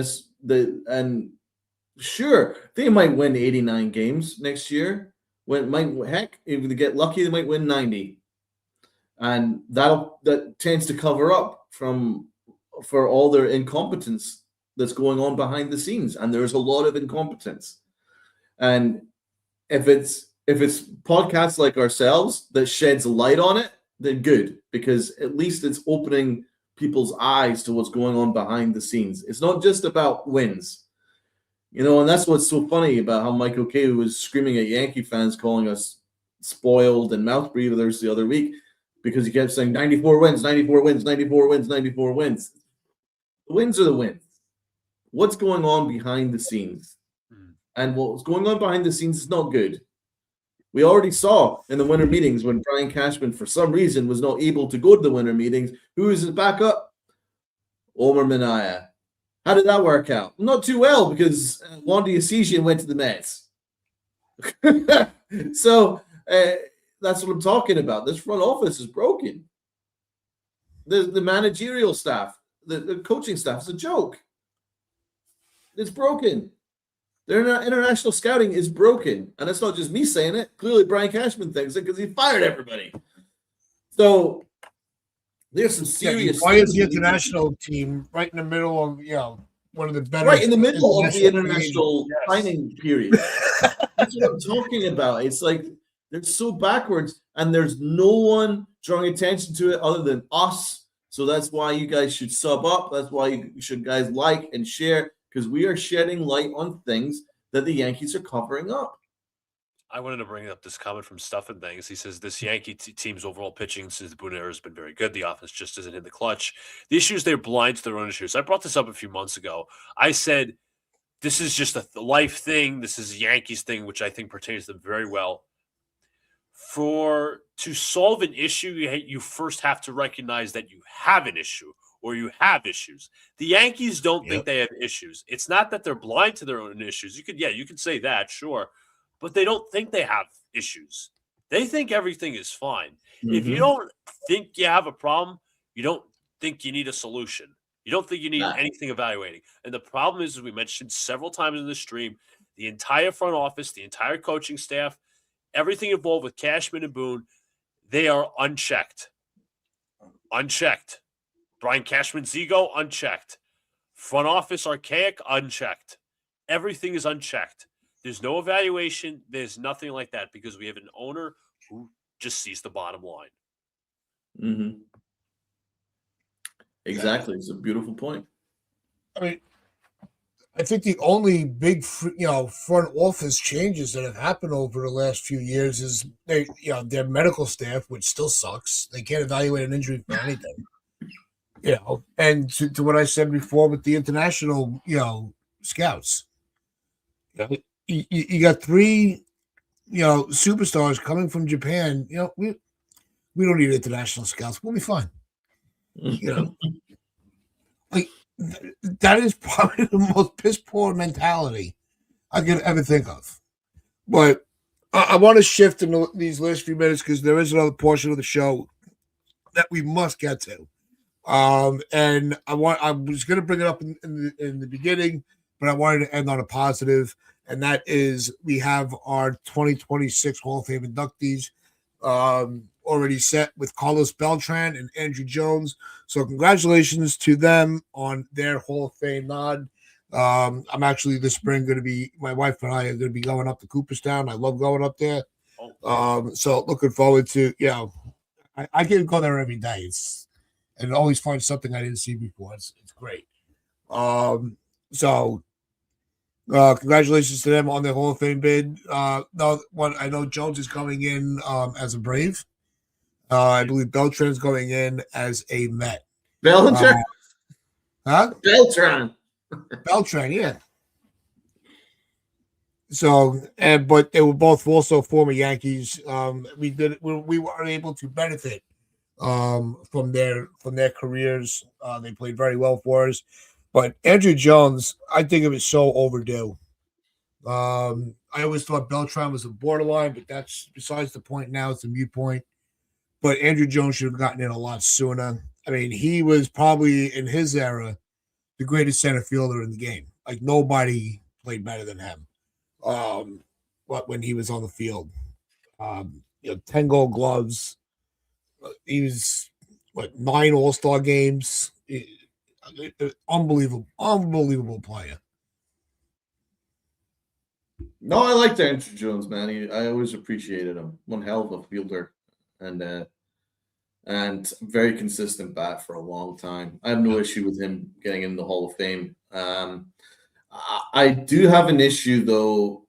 sure, they might win 89 games next year. Heck, if they get lucky, they might win 90. And that tends to cover up for all their incompetence that's going on behind the scenes. And there's a lot of incompetence. And if it's podcasts like ourselves that sheds light on it, then good, because at least it's opening people's eyes to what's going on behind the scenes. It's not just about wins, and that's what's so funny about how Michael Kay was screaming at Yankee fans, calling us spoiled and mouth breathers the other week, because he kept saying 94 wins, 94 wins, 94 wins, 94 wins. The wins are the wins. What's going on behind the scenes? And what's going on behind the scenes is not good. We already saw in the winter meetings when Brian Cashman, for some reason, was not able to go to the winter meetings. Who is his backup? Omar Minaya. How did that work out? Not too well, because Wandy Essien went to the Mets. So that's what I'm talking about. This front office is broken. The managerial staff, the coaching staff is a joke. It's broken. Their international scouting is broken. And it's not just me saying it. Clearly, Brian Cashman thinks it because he fired everybody. So there's some serious. Why is the international team right in the middle of one of the better? Right in the middle of the international signing period. That's what I'm talking about. It's like they're so backwards, and there's no one drawing attention to it other than us. So that's why you guys should sub up. That's why you should guys like and share, because we are shedding light on things that the Yankees are covering up. I wanted to bring up this comment from Stuff and Things. He says, this Yankee team's overall pitching since the Boone era has been very good. The offense just isn't in the clutch. The issue is they're blind to their own issues. I brought this up a few months ago. I said, this is just a life thing. This is a Yankees thing, which I think pertains to them very well. To solve an issue, you first have to recognize that you have an issue or you have issues. The Yankees don't think they have issues. It's not that they're blind to their own issues. You could say that, sure. But they don't think they have issues. They think everything is fine. Mm-hmm. If you don't think you have a problem, you don't think you need a solution. You don't think you need anything evaluating. And the problem is, as we mentioned several times in the stream, the entire front office, the entire coaching staff, everything involved with Cashman and Boone, they are unchecked. Unchecked. Brian Cashman's ego, unchecked. Front office, archaic, unchecked. Everything is unchecked. There's no evaluation. There's nothing like that, because we have an owner who just sees the bottom line. Mm-hmm. Exactly. It's a beautiful point. I mean, I think the only big, front office changes that have happened over the last few years is their medical staff, which still sucks. They can't evaluate an injury for anything. And to what I said before with the international, scouts. You got three, superstars coming from Japan. We don't need international scouts. We'll be fine. Like that is probably the most piss poor mentality I could ever think of. But I want to shift in these last few minutes, because there is another portion of the show that we must get to. And I was going to bring it up in the beginning, but I wanted to end on a positive. And that is, we have our 2026 Hall of Fame inductees already set with Carlos Beltran and Andrew Jones. So congratulations to them on their Hall of Fame nod. I'm actually this spring my wife and I are going to be going up to Cooperstown. I love going up there. So looking forward to, I can go there every day. And always find something I didn't see before. It's great. So congratulations to them on their Hall of Fame bid. I know Jones is coming in as a Brave. I believe Beltran's going in as a Met. Bellinger? Beltran, yeah. So, but they were both also former Yankees. We were able to benefit from their careers. They played very well for us. But Andrew Jones, I think it was so overdue. I always thought Beltran was a borderline, but that's besides the point now. It's a mute point. But Andrew Jones should have gotten in a lot sooner. I mean, he was probably in his era the greatest center fielder in the game. Like nobody played better than him. But when he was on the field, 10 gold gloves. He was what 9 All-Star games. Unbelievable player. No, I liked Andrew Jones, man. I always appreciated him. One hell of a fielder, and very consistent bat for a long time. I have no issue with him getting in the Hall of Fame. I do have an issue, though.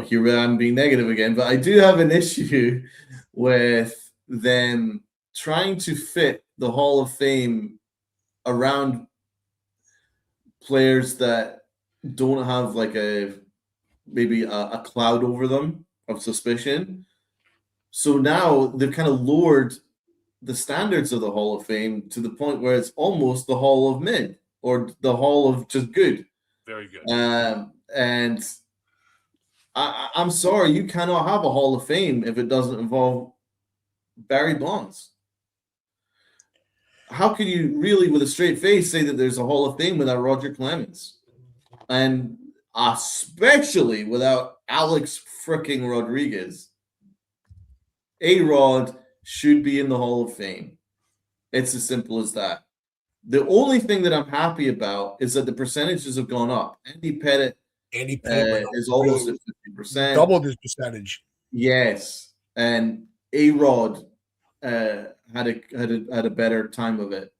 Here I'm being negative again, but I do have an issue with them trying to fit the Hall of Fame around players that don't have like maybe a cloud over them of suspicion. So now they've kind of lowered the standards of the Hall of Fame to the point where it's almost the Hall of Mid or the Hall of just good. Very good. And I'm sorry, you cannot have a Hall of Fame if it doesn't involve Barry Bonds. How can you really, with a straight face, say that there's a Hall of Fame without Roger Clemens? And especially without Alex fricking Rodriguez. A-Rod should be in the Hall of Fame. It's as simple as that. The only thing that I'm happy about is that the percentages have gone up. Andy Pettit is almost at 50%. Doubled his percentage. Yes. And A-Rod had a better time of it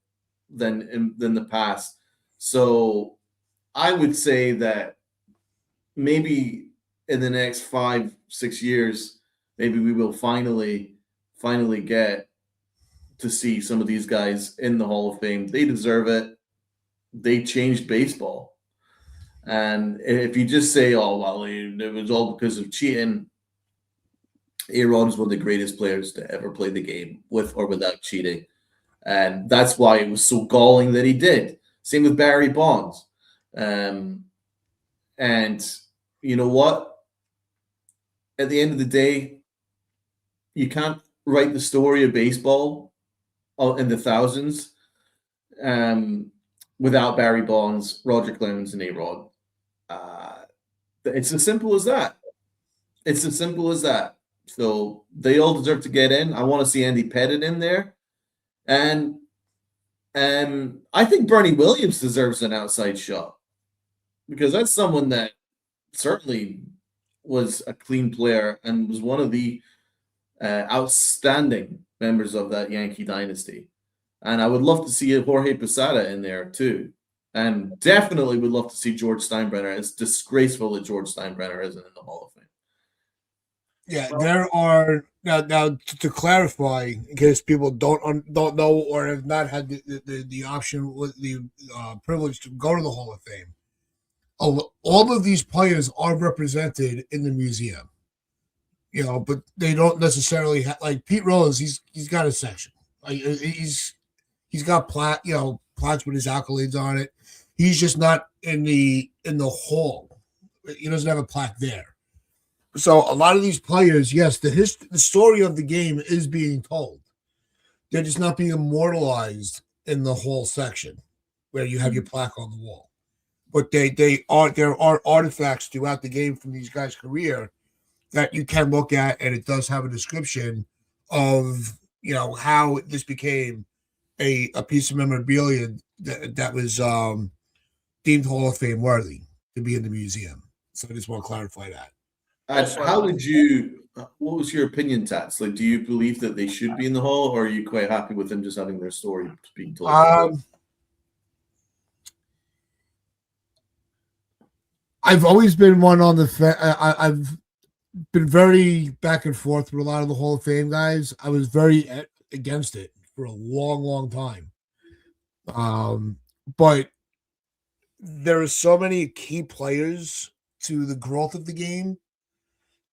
than the past. So I would say that maybe in the next 5-6 years, maybe we will finally get to see some of these guys in the Hall of Fame. They deserve it. They changed baseball. And if you just say, oh, well, it was all because of cheating, A-Rod is one of the greatest players to ever play the game with or without cheating. And that's why it was so galling that he did. Same with Barry Bonds. And you know what? At the end of the day, you can't write the story of baseball in the thousands without Barry Bonds, Roger Clemens, and A-Rod. It's as simple as that. It's as simple as that. So they all deserve to get in. I want to see Andy Pettit in there. And I think Bernie Williams deserves an outside shot because that's someone that certainly was a clean player and was one of the outstanding members of that Yankee dynasty. And I would love to see Jorge Posada in there too. And definitely would love to see George Steinbrenner. It's disgraceful that George Steinbrenner isn't in the Hall of Fame. Yeah, there are now to clarify, in case people don't know or have not had the option with the privilege to go to the Hall of Fame. All of these players are represented in the museum, but they don't necessarily have like Pete Rose. He's got a section. Like he's got plaques with his accolades on it. He's just not in the hall. He doesn't have a plaque there. So a lot of these players, yes, the story of the game is being told. They're just not being immortalized in the hall section where you have your plaque on the wall. But there are artifacts throughout the game from these guys' career that you can look at, and it does have a description of how this became a piece of memorabilia that was deemed Hall of Fame worthy to be in the museum. So I just want to clarify that. How would you? What was your opinion, Tats? Like, do you believe that they should be in the hall, or are you quite happy with them just having their story being told? I've always been one on the. I've been very back and forth with a lot of the Hall of Fame guys. I was very against it for a long, long time. But there are so many key players to the growth of the game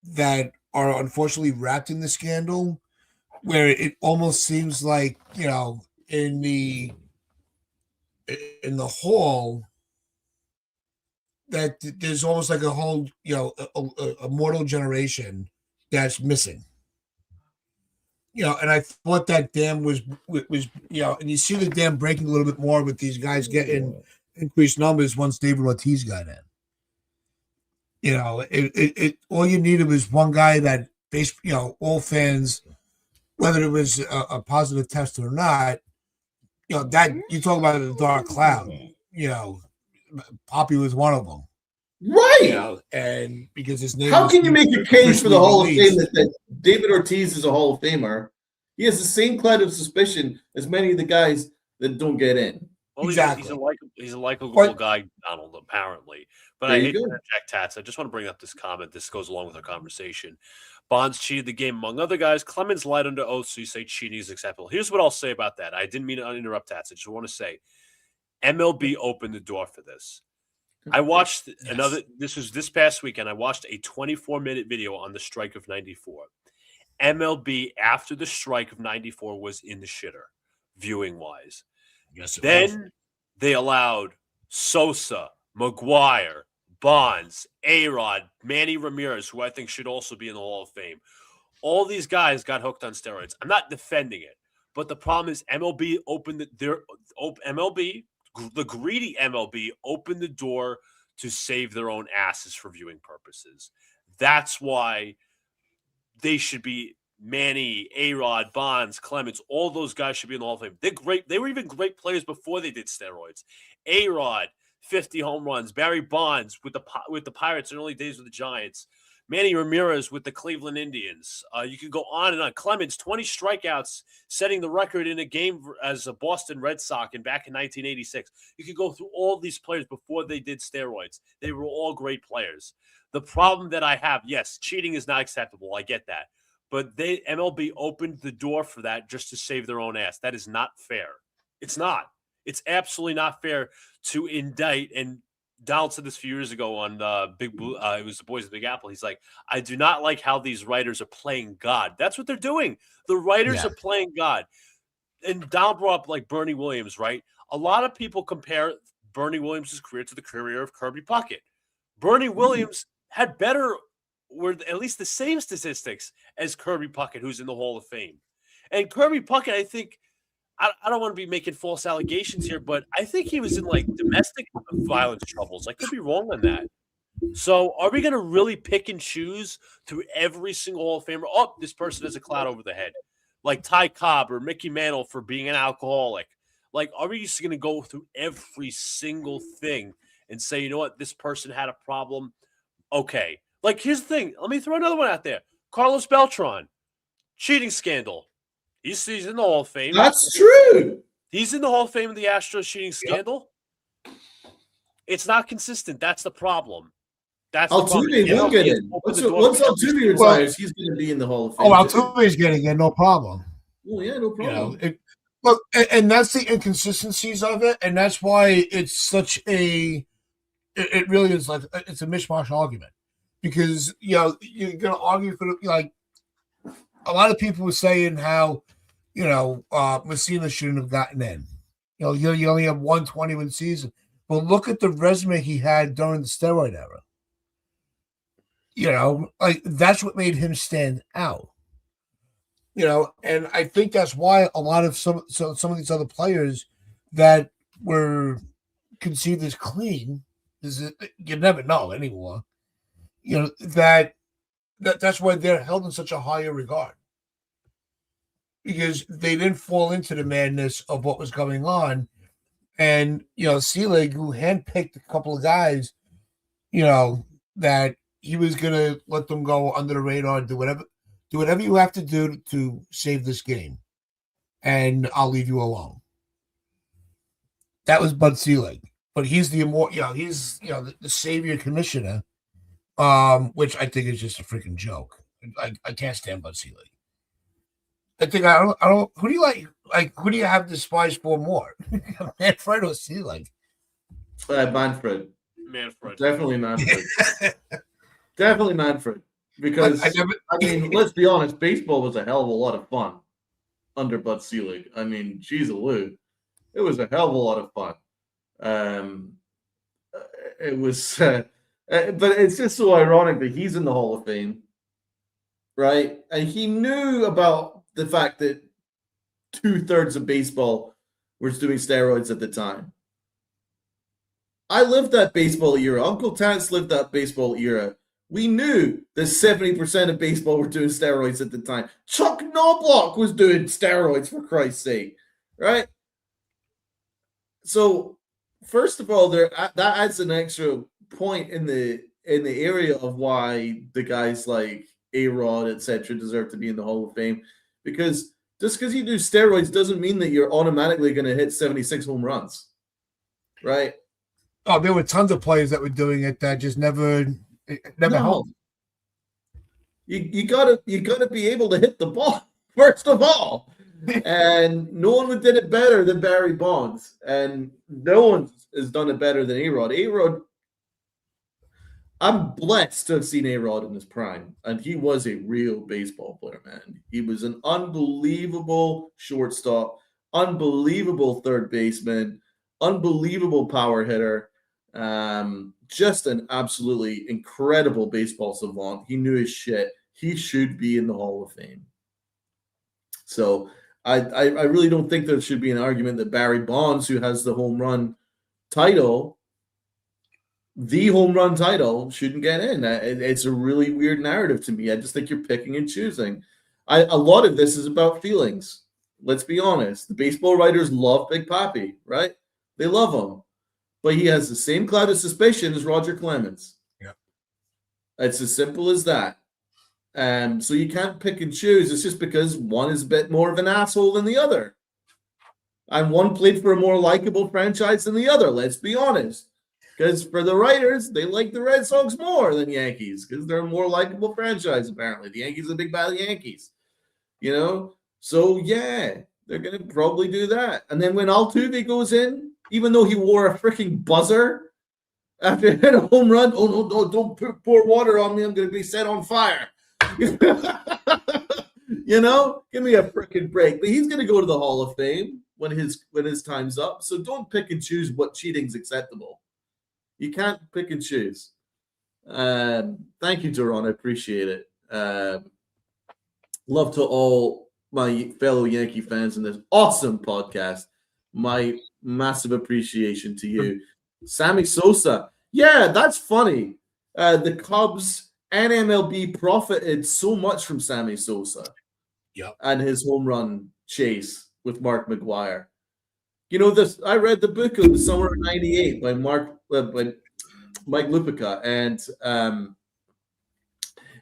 that are unfortunately wrapped in the scandal where it almost seems like, in the hall, that there's almost like a whole, a mortal generation that's missing. And I thought that dam was, and you see the dam breaking a little bit more with these guys getting increased numbers once David Ortiz got in. It all you needed was one guy that all fans, whether it was a positive test or not, that you talk about the dark cloud, Poppy was one of them. Right. And because his name. How can you make a case for the Hall of Fame released. that David Ortiz is a Hall of Famer? He has the same cloud of suspicion as many of the guys that don't get in. Well, exactly. He's a likable guy, Donald, apparently. But I hate to interject, Tats. I just want to bring up this comment. This goes along with our conversation. Bonds cheated the game among other guys. Clemens lied under oath, so you say cheating is acceptable. Here's what I'll say about that. I didn't mean to interrupt Tats. I just want to say MLB opened the door for this. I watched this past weekend. I watched a 24-minute video on the strike of 94. MLB, after the strike of 94, was in the shitter, viewing-wise. Yes, then they allowed Sosa, McGuire, Bonds, A-Rod, Manny Ramirez, who I think should also be in the Hall of Fame. All these guys got hooked on steroids. I'm not defending it, but the problem is MLB opened the greedy MLB opened the door to save their own asses for viewing purposes. That's why they should be Manny, A-Rod, Bonds, Clemens. All those guys should be in the Hall of Fame. They're great. They were even great players before they did steroids. A-Rod, 50 home runs. Barry Bonds with the Pirates in early days with the Giants. Manny Ramirez with the Cleveland Indians. You could go on and on. Clemens, 20 strikeouts, setting the record in a game as a Boston Red Sox back in 1986. You could go through all these players before they did steroids. They were all great players. The problem that I have, yes, cheating is not acceptable. I get that. But MLB opened the door for that just to save their own ass. That is not fair. It's not. It's absolutely not fair to indict, and Donald said this a few years ago on Big Blue. It was the Boys of Big Apple. He's like, I do not like how these writers are playing God. That's what they're doing. The writers are playing God. And Donald brought up like Bernie Williams, right? A lot of people compare Bernie Williams' career to the career of Kirby Puckett. Bernie Williams had were at least the same statistics as Kirby Puckett, who's in the Hall of Fame. And Kirby Puckett, I think, I don't want to be making false allegations here, but I think he was in like domestic violence troubles. I could be wrong on that. So are we going to really pick and choose through every single Hall of Famer? Oh, this person has a cloud over the head. Like Ty Cobb or Mickey Mantle for being an alcoholic. Like, are we just going to go through every single thing and say, you know what, this person had a problem? Okay. Like, here's the thing. Let me throw another one out there. Carlos Beltran, cheating scandal. He's in the Hall of Fame. That's true. He's in the Hall of Fame of the Astros cheating scandal. It's not consistent. That's the problem. Altuve will get in. Once Altuve retires, he's going to be in the Hall of Fame. Oh, Altuve's getting in, no problem. Oh, yeah, no problem. Look, and that's the inconsistencies of it, and that's why it's such a. It really is like it's a mishmash argument, because you're going to argue for like a lot of people were saying how Messina shouldn't have gotten in. You only have 120 season, but look at the resume he had during the steroid era. Like that's what made him stand out. And I think that's why a lot of some of these other players that were conceived as clean, is you never know anymore. That's why they're held in such a higher regard, because they didn't fall into the madness of what was going on. And Selig, who handpicked a couple of guys, that he was gonna let them go under the radar, do whatever you have to do to save this game, and I'll leave you alone. That was Bud Selig, but he's the the savior commissioner, which I think is just a freaking joke. I can't stand Bud Selig. I think I don't. Who do you like? Like, who do you have despised for more, Manfred or Selig? Manfred. Manfred. Definitely Manfred. Definitely Manfred. Because, let's be honest, baseball was a hell of a lot of fun. under Bud Selig. I mean, geez, Lou, it was a hell of a lot of fun. It was, but it's just so ironic that he's in the Hall of Fame, right? And he knew about the fact that 2/3 of baseball was doing steroids at the time. I lived that baseball era. Uncle Tance lived that baseball era. We knew that 70% of baseball were doing steroids at the time. Chuck Knobloch was doing steroids, for Christ's sake, right? So, first of all, that adds an extra point in the area of why the guys like A-Rod, etc., deserve to be in the Hall of Fame. Because just because you do steroids doesn't mean that you're automatically going to hit 76 home runs, right? Oh, there were tons of players that were doing it that just never helped. You gotta be able to hit the ball first of all, and no one did it better than Barry Bonds, and no one has done it better than A-Rod. A-Rod, I'm blessed to have seen A-Rod in his prime, and he was a real baseball player, man. He was an unbelievable shortstop, unbelievable third baseman, unbelievable power hitter. Just an absolutely incredible baseball savant. He knew his shit. He should be in the Hall of Fame. So I really don't think there should be an argument that Barry Bonds, who has the home run title, shouldn't get in. It's a really weird narrative to me. I just think you're picking and choosing. A lot of this is about feelings. Let's be honest. The baseball writers love Big Papi, right? They love him. But he has the same cloud of suspicion as Roger Clemens. Yeah. It's as simple as that. So you can't pick and choose. It's just because one is a bit more of an asshole than the other. And one played for a more likable franchise than the other, let's be honest. Because for the writers, they like the Red Sox more than Yankees because they're a more likable franchise, apparently. The Yankees are big bad Yankees. So yeah, they're going to probably do that. And then when Altuve goes in, even though he wore a freaking buzzer after he hit a home run, oh no, don't pour water on me. I'm going to be set on fire. Give me a freaking break. But he's going to go to the Hall of Fame when his time's up. So don't pick and choose what cheating's acceptable. You can't pick and choose. Thank you, Duron. I appreciate it. Love to all my fellow Yankee fans in this awesome podcast. My massive appreciation to you. Sammy Sosa. Yeah, that's funny. The Cubs and MLB profited so much from Sammy Sosa. Yep. And his home run chase with Mark McGwire. I read the book of the Summer of '98 by Mike Lupica, and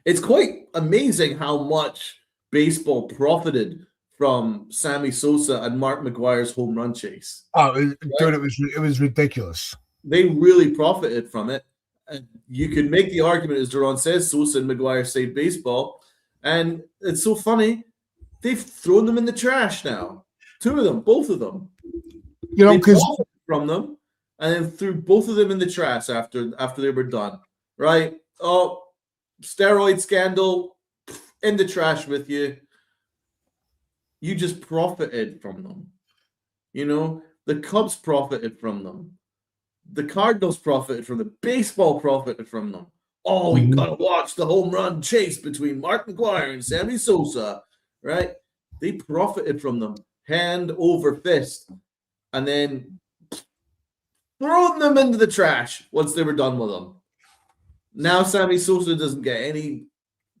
it's quite amazing how much baseball profited from Sammy Sosa and Mark McGwire's home run chase. Dude, it was ridiculous. They really profited from it. And you could make the argument, as Duron says, Sosa and McGwire saved baseball, and it's so funny. They've thrown them in the trash now. Two of them, both of them. Because from them, and then threw both of them in the trash after they were done. Right? Oh, steroid scandal, in the trash with you. You just profited from them. The Cubs profited from them. The Cardinals profited from them. Baseball profited from them. Oh, we gotta watch the home run chase between Mark McGwire and Sammy Sosa. Right? They profited from them hand over fist, and then thrown them into the trash once they were done with them. Now Sammy Sosa doesn't get any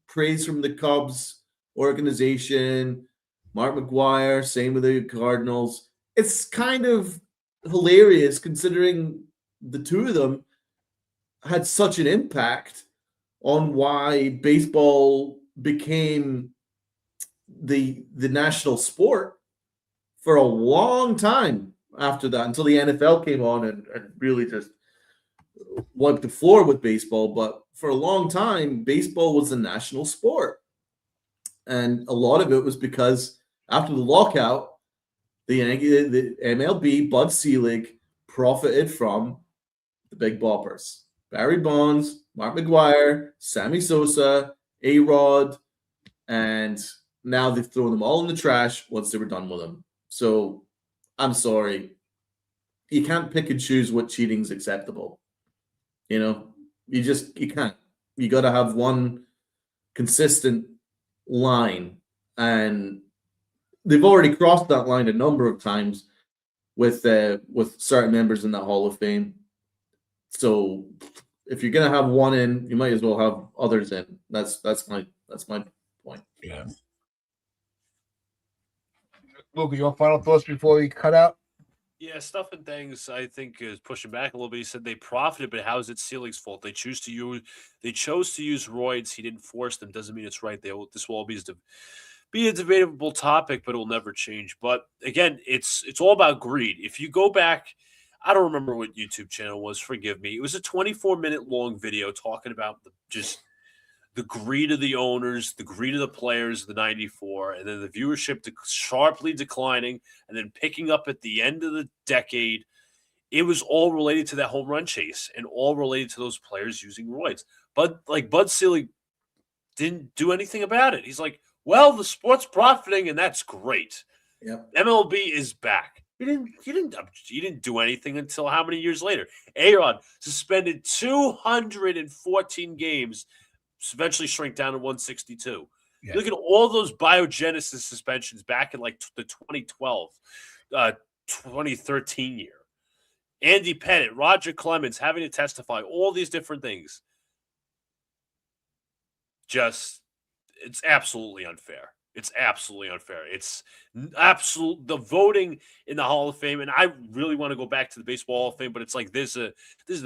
praise from the Cubs organization. Mark McGwire, same with the Cardinals. It's kind of hilarious considering the two of them had such an impact on why baseball became the national sport for a long time after that, until the NFL came on and really just wiped the floor with baseball. But for a long time, baseball was the national sport. And a lot of it was because after the lockout, the MLB, Bud Selig, profited from the big boppers. Barry Bonds, Mark McGwire, Sammy Sosa, A-Rod, and Now they've thrown them all in the trash once they were done with them. So I'm sorry. You can't pick and choose what cheating's acceptable. You can't. You got to have one consistent line, and they've already crossed that line a number of times with certain members in that Hall of Fame. So if you're gonna have one in, you might as well have others in. That's my point. Yeah. Luke, your final thoughts before we cut out? Yeah, stuff and things I think is pushing back a little bit. He said they profited, but how is it Selig's fault? They chose to use roids. He didn't force them. Doesn't mean it's right. This will always be a debatable topic, but it will never change. But again, it's all about greed. If you go back, I don't remember what YouTube channel was. Forgive me. It was a 24-minute long video talking about the greed of the owners, the greed of the players of the 94, and then the viewership sharply declining, and then picking up at the end of the decade. It was all related to that home run chase and all related to those players using roids. But Bud Selig didn't do anything about it. He's like, well, the sport's profiting, and that's great. Yep. MLB is back. He didn't do anything until how many years later? A-Rod suspended 214 games, eventually shrink down to 162. Yeah. Look at all those biogenesis suspensions back in like the 2012, 2013 year. Andy Pettit, Roger Clemens having to testify, all these different things. It's absolutely unfair. It's absolutely unfair. It's the voting in the Hall of Fame, and I really want to go back to the Baseball Hall of Fame, but it's like there's a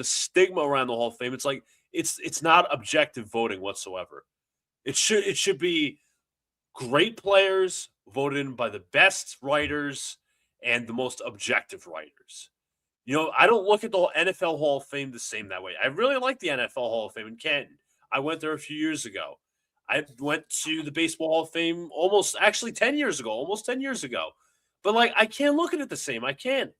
stigma around the Hall of Fame. It's like it's not objective voting whatsoever. It should be great players voted in by the best writers and the most objective writers. I don't look at the NFL Hall of Fame the same that way. I really like the NFL Hall of Fame in Canton. I went there a few years ago. I went to the Baseball Hall of Fame almost 10 years ago. But I can't look at it the same. I can't.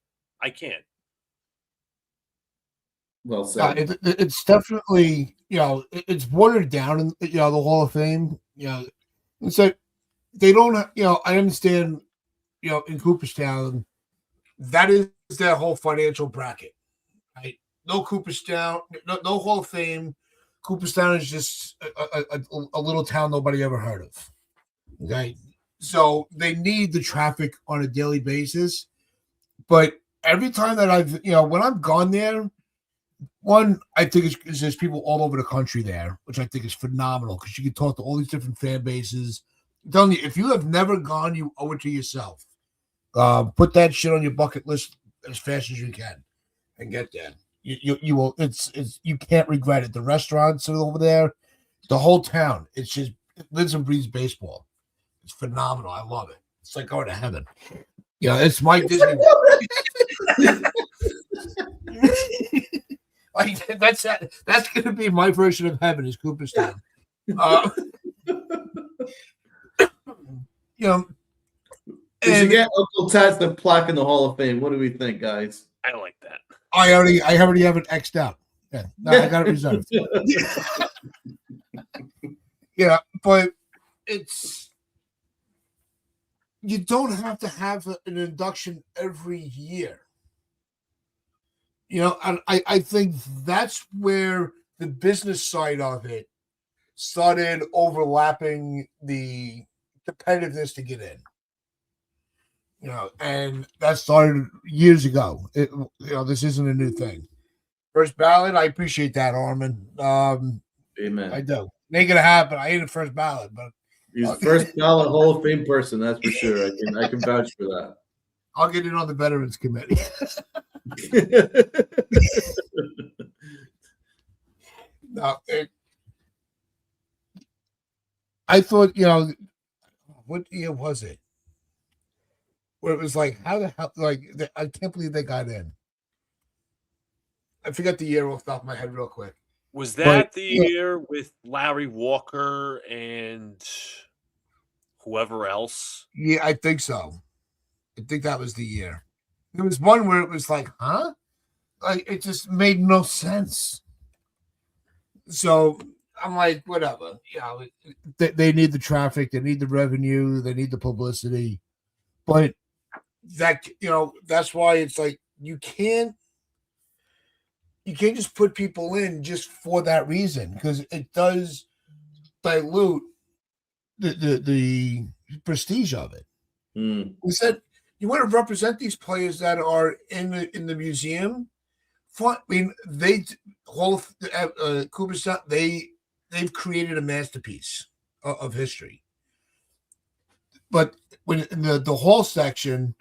Well said. It's definitely, it's watered down in, the Hall of Fame. And so they don't, I understand, in Cooperstown, that is their whole financial bracket, right? No Cooperstown, no Hall of Fame. Cooperstown is just a little town nobody ever heard of. Okay. So they need the traffic on a daily basis. But every time that when I've gone there, one, I think there's people all over the country there, which I think is phenomenal because you can talk to all these different fan bases. I'm telling you, if you have never gone, you owe it to yourself. Put that shit on your bucket list as fast as you can and get there. You will. It's you can't regret it. The restaurants that are over there, the whole town. It lives and breathes baseball. It's phenomenal. I love it. It's like going to heaven. It's my Disney. That's going to be my version of heaven is Cooperstown. Did you get Uncle Ted's the plaque in the Hall of Fame? What do we think, guys? I like that. I already have it X'd out. Yeah, no, I got it reserved. Yeah, but you don't have to have an induction every year. And I think that's where the business side of it started overlapping the competitiveness to get in. And that started years ago. This isn't a new thing. First ballot, I appreciate that, Armin. Amen. I do. It ain't gonna happen. I ain't a first ballot, but he's first ballot Hall of Fame person. That's for sure. I can vouch for that. I'll get in on the Veterans Committee. No, I thought, what year was it? Where it was like, how the hell? I can't believe they got in. I forgot the year off the top of my head, real quick. Was that the year with Larry Walker and whoever else? Yeah, I think so. I think that was the year. There was one where it was like, huh? It just made no sense. So I'm like, whatever. You know, they need the traffic, they need the revenue, they need the publicity, but that's why it's like you can't just put people in just for that reason because it does dilute the prestige of it. We said you want to represent these players that are in the museum. I mean, Cooperstown, they've created a masterpiece of history. But when in the hall section,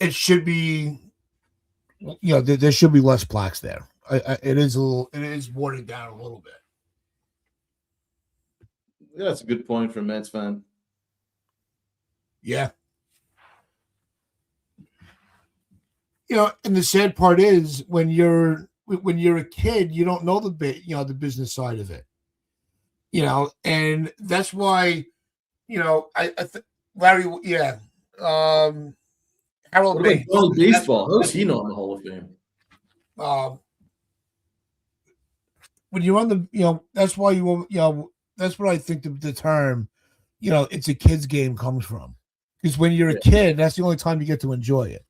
it should be, there should be less plaques there. It is watered down a little bit. Yeah, that's a good point from Mets fan. Yeah. And the sad part is when you're a kid, you don't know the business side of it. And that's why, Larry, yeah. Harold What about Baines. Johnny Baseball? How is he not in the Hall of Fame? When you're on the, that's why that's what I think the term, it's a kid's game comes from. Because when you're a kid, that's the only time you get to enjoy it.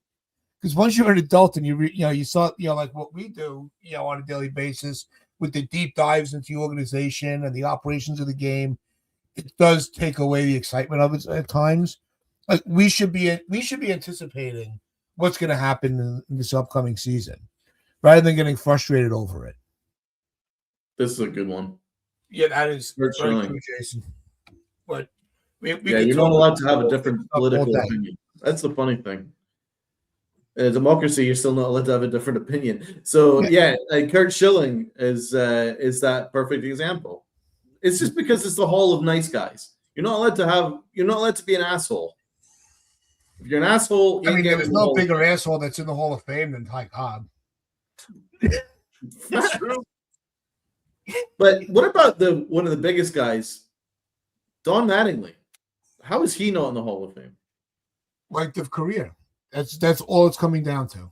Because once you're an adult and you saw, like what we do, on a daily basis with the deep dives into the organization and the operations of the game, it does take away the excitement of it at times. Like we should be anticipating what's going to happen in this upcoming season, rather than getting frustrated over it. This is a good one. Yeah, that is very true, Jason. But you're not allowed to have a different political opinion. That's the funny thing. In a democracy, you're still not allowed to have a different opinion. So Kurt Schilling is that perfect example. It's just because it's the Hall of Nice Guys. You're not allowed to be an asshole. If you're an asshole, there's no bigger asshole that's in the Hall of Fame than Ty Cobb. That's true. But what about one of the biggest guys, Don Mattingly? How is he not in the Hall of Fame? Length of career. That's all it's coming down to.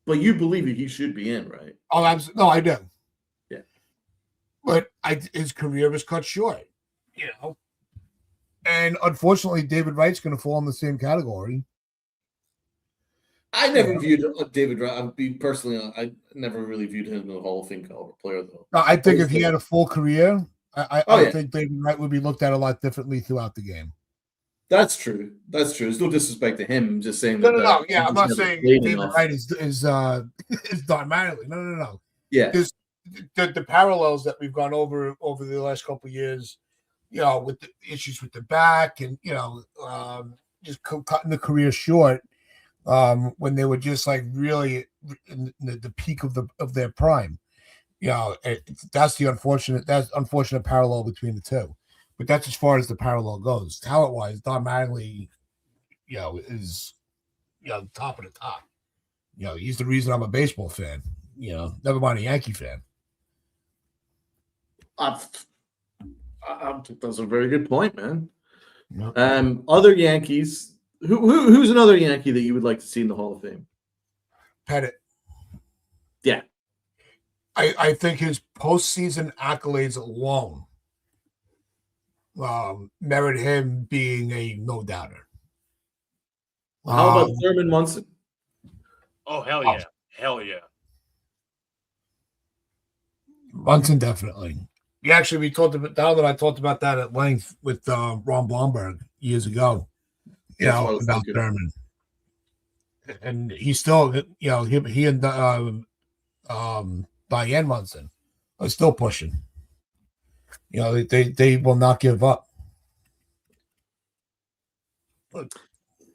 But you believe he should be in, right? Oh, no, I do. Yeah. But his career was cut short, And unfortunately, David Wright's going to fall in the same category. I never viewed David Wright. I never really viewed him as a Hall of Fame caliber player, though. No, I think if he had a full career, I think David Wright would be looked at a lot differently throughout the game. That's true. There's no disrespect to him. I'm just saying. No. Yeah, I'm not saying David Wright is Don Mattingly. No. Yeah. The parallels that we've gone over the last couple of years, with the issues with the back and just cutting the career short, when they were just like really in the peak of their prime. That's the unfortunate parallel between the two. But that's as far as the parallel goes. Talent-wise, Don Mattingly, is top of the top. He's the reason I'm a baseball fan. Never mind a Yankee fan. I think that's a very good point, man. Yep. Other Yankees. Who's another Yankee that you would like to see in the Hall of Fame? Pettit. Yeah. I think his postseason accolades alone merit him being a no doubter. How about Thurman Munson? Oh, hell yeah. Hell yeah. Munson, definitely. We talked about now that I talked about that at length with Ron Blomberg years ago, about Thurman. And he's still, he and Diane Munson are still pushing. They will not give up.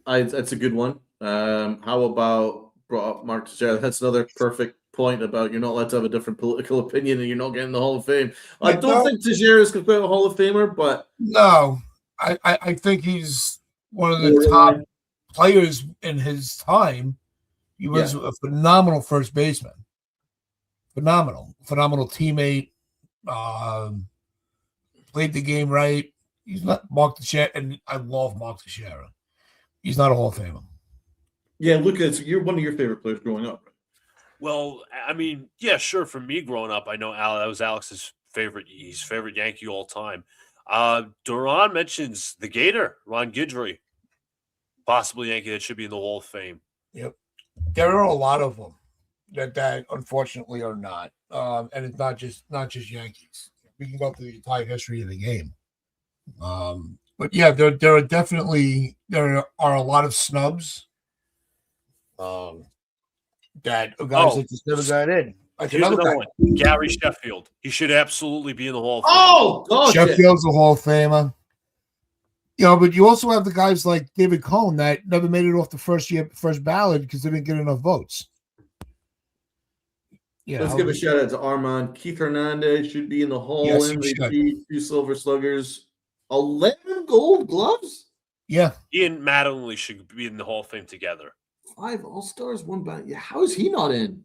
That's a good one. How about brought up Mark Teixeira? That's another perfect point about you're not allowed to have a different political opinion and you're not getting the Hall of Fame. I don't think Teixeira is considered a Hall of Famer, but no, I think he's one of the top players in his time. He was a phenomenal first baseman. Phenomenal teammate. Played the game right. He's not Mark Teixeira, and I love Mark Teixeira. He's not a Hall of Famer. Yeah, look, you're one of your favorite players growing up, right? Well, I mean, yeah, sure. For me growing up, I know that was Alex's He's favorite Yankee all time. Duran mentions the Gator, Ron Guidry, possibly Yankee that should be in the Hall of Fame. Yep. There are a lot of them that unfortunately are not. And it's not just Yankees. We can go through the entire history of the game. But yeah, there are a lot of snubs. That guys that just never got in. Like Here's another another guy. one. Gary Sheffield. He should absolutely be in the Hall of Fame. Oh, God. Sheffield's a Hall of Famer. But you also have the guys like David Cohn that never made it off the first ballot because they didn't get enough votes. Let's give a shout out to Armand. Keith Hernandez should be in the Hall. Yes, MVP, 2 Silver Sluggers, 11 Gold Gloves. Yeah. He and Mattingly should be in the Hall of Fame together. 5 All-Stars, 1 back. Yeah, how is he not in?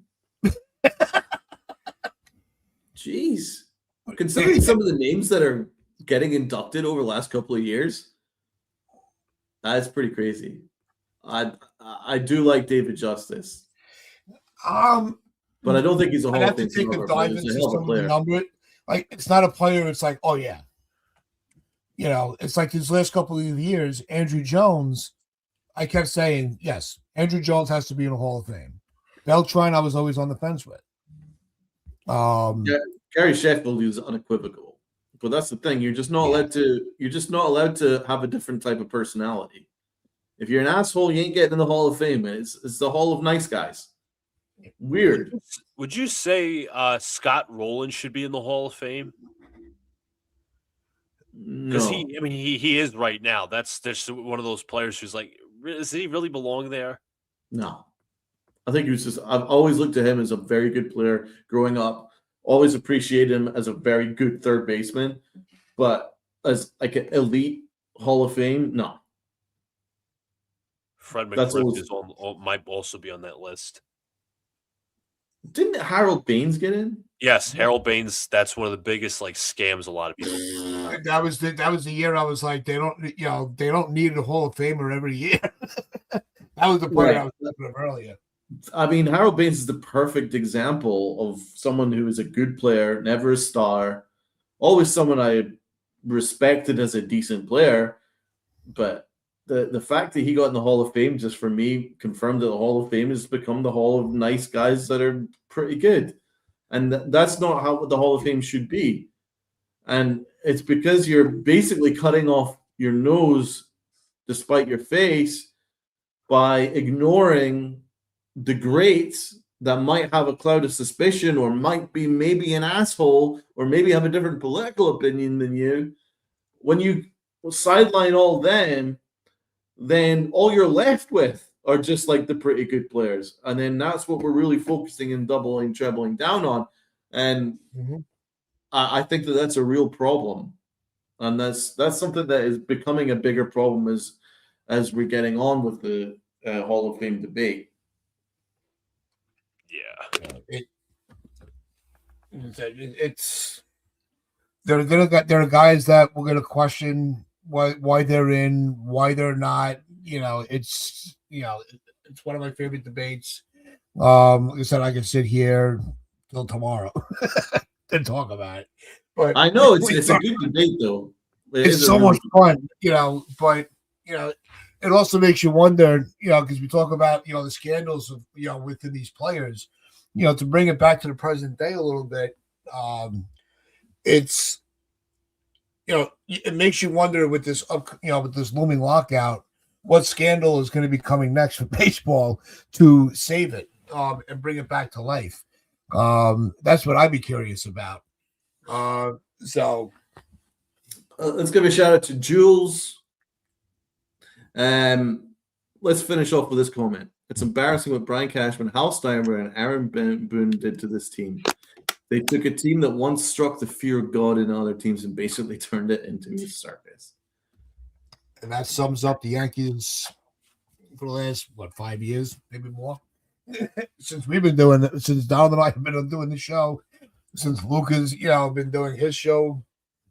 Jeez. Considering some of the names that are getting inducted over the last couple of years, that's pretty crazy. I do like David Justice. But I don't think he's a Hall of Fame. I'd have to take a dive into some of the number. Like, it's not a player. It's like, oh, yeah. It's like his last couple of years, Andrew Jones, I kept saying, yes, Andrew Jones has to be in the Hall of Fame. Beltran, I was always on the fence with. Gary Sheffield is unequivocal. But that's the thing. You're just not allowed to have a different type of personality. If you're an asshole, you ain't getting in the Hall of Fame. It's the Hall of Nice Guys. Weird. Would you say Scott Rowland should be in the Hall of Fame? Because he is right now. That's one of those players who's like, does he really belong there? No. I think I've always looked at him as a very good player growing up. Always appreciated him as a very good third baseman. But as like an elite Hall of Fame, no. Fred McGriff might also be on that list. Didn't Harold Baines get in? Yes, Harold Baines. That's one of the biggest scams a lot of people. That was the year I was like, they don't need a Hall of Famer every year. That was the point I was talking about earlier. I mean, Harold Baines is the perfect example of someone who is a good player, never a star, always someone I respected as a decent player. But the fact that he got in the Hall of Fame just for me confirmed that the Hall of Fame has become the Hall of Nice Guys that are pretty good. And that's not how the Hall of Fame should be. And it's because you're basically cutting off your nose despite your face by ignoring the greats that might have a cloud of suspicion or might be maybe an asshole or maybe have a different political opinion than you. When you sideline all them, then all you're left with are just like the pretty good players. And then that's what we're really focusing and trebling down on. And I think that's a real problem. And that's something that is becoming a bigger problem as we're getting on with the Hall of Fame debate. Yeah. There are guys that we're gonna question why they're in, why they're not. It's one of my favorite debates. Like I said, I can sit here till tomorrow and talk about it. But I know it's a good debate though. It's so much fun, but it also makes you wonder, because we talk about the scandals of within these players, to bring it back to the present day a little bit. It's it makes you wonder with this with this looming lockout, what scandal is going to be coming next for baseball to save it and bring it back to life. That's what I'd be curious about. Let's give a shout out to Jules. Let's finish off with this comment. It's embarrassing what Brian Cashman, Hal Steinberg, and Aaron Boone did to this team. They took a team that once struck the fear of God in other teams and basically turned it into a circus. And that sums up the Yankees for the last, 5 years, maybe more. Since we've been doing it, since Donald and I have been doing the show, since Lucas, been doing his show,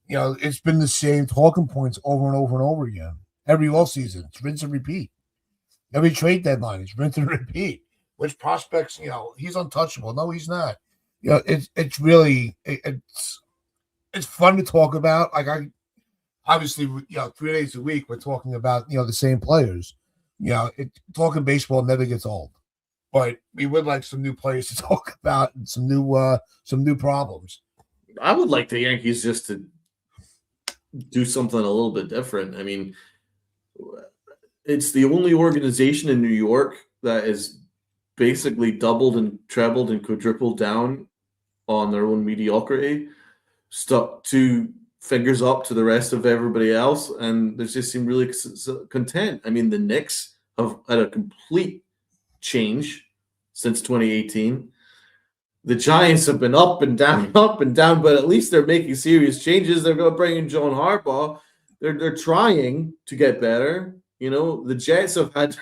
it's been the same talking points over and over and over again. Every offseason, it's rinse and repeat. Every trade deadline, it's rinse and repeat. Which prospects, he's untouchable. No, he's not. It's really it's fun to talk about. Like I obviously, 3 days a week we're talking about the same players. Talking baseball never gets old, but we would like some new players to talk about and some new problems. I would like the Yankees just to do something a little bit different. I mean, it's the only organization in New York that is basically doubled and trebled and quadrupled down on their own mediocrity, stuck 2 fingers up to the rest of everybody else, and they just seem really content. I mean, the Knicks have had a complete change since 2018. The Giants have been up and down, but at least they're making serious changes. They're going to bring in John Harbaugh. They're trying to get better. The Jets have had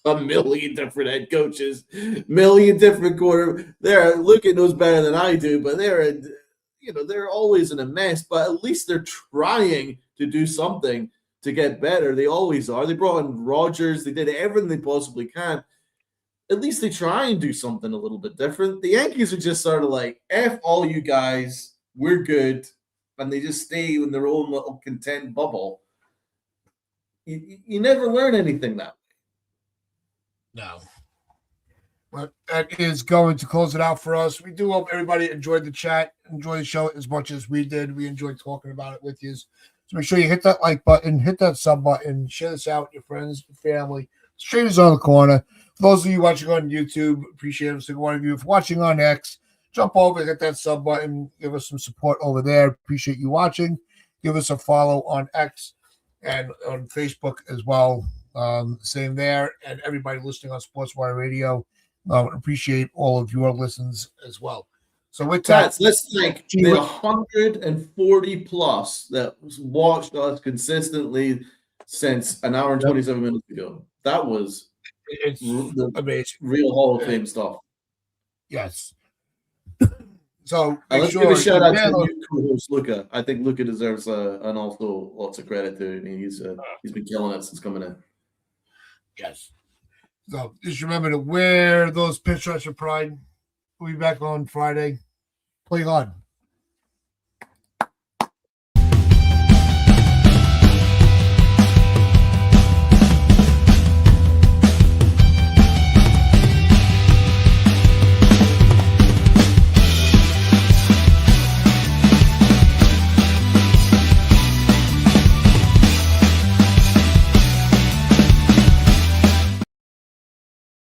a million different head coaches, million different quarter. They're looking knows better than I do, but they're always in a mess. But at least they're trying to do something to get better. They always are. They brought in Rodgers. They did everything they possibly can. At least they try and do something a little bit different. The Yankees are just sort of like, F all you guys, we're good. And they just stay in their own little content bubble. You never learn anything that way. No. But that is going to close it out for us. We do hope everybody enjoyed the chat, enjoyed the show as much as we did. We enjoyed talking about it with you. So make sure you hit that like button, hit that sub button, share this out with your friends, your family. Streamers on the corner. For those of you watching on YouTube, appreciate every single one of you. If watching on X, jump over, hit that sub button, give us some support over there. Appreciate you watching. Give us a follow on X and on Facebook as well. Same there. And everybody listening on SportsWire Radio, appreciate all of your listens as well. So with that, let's thank the 140 plus that watched us consistently since an hour and 27 minutes ago. That was amazing. Real Hall of Fame stuff. Yes. So let's give a shout out to the new co-host Luca. I think Luca deserves and also lots of credit too. I mean, he's been killing it since coming in. Yes. So just remember to wear those pinstripes of pride. We'll be back on Friday. Play hard.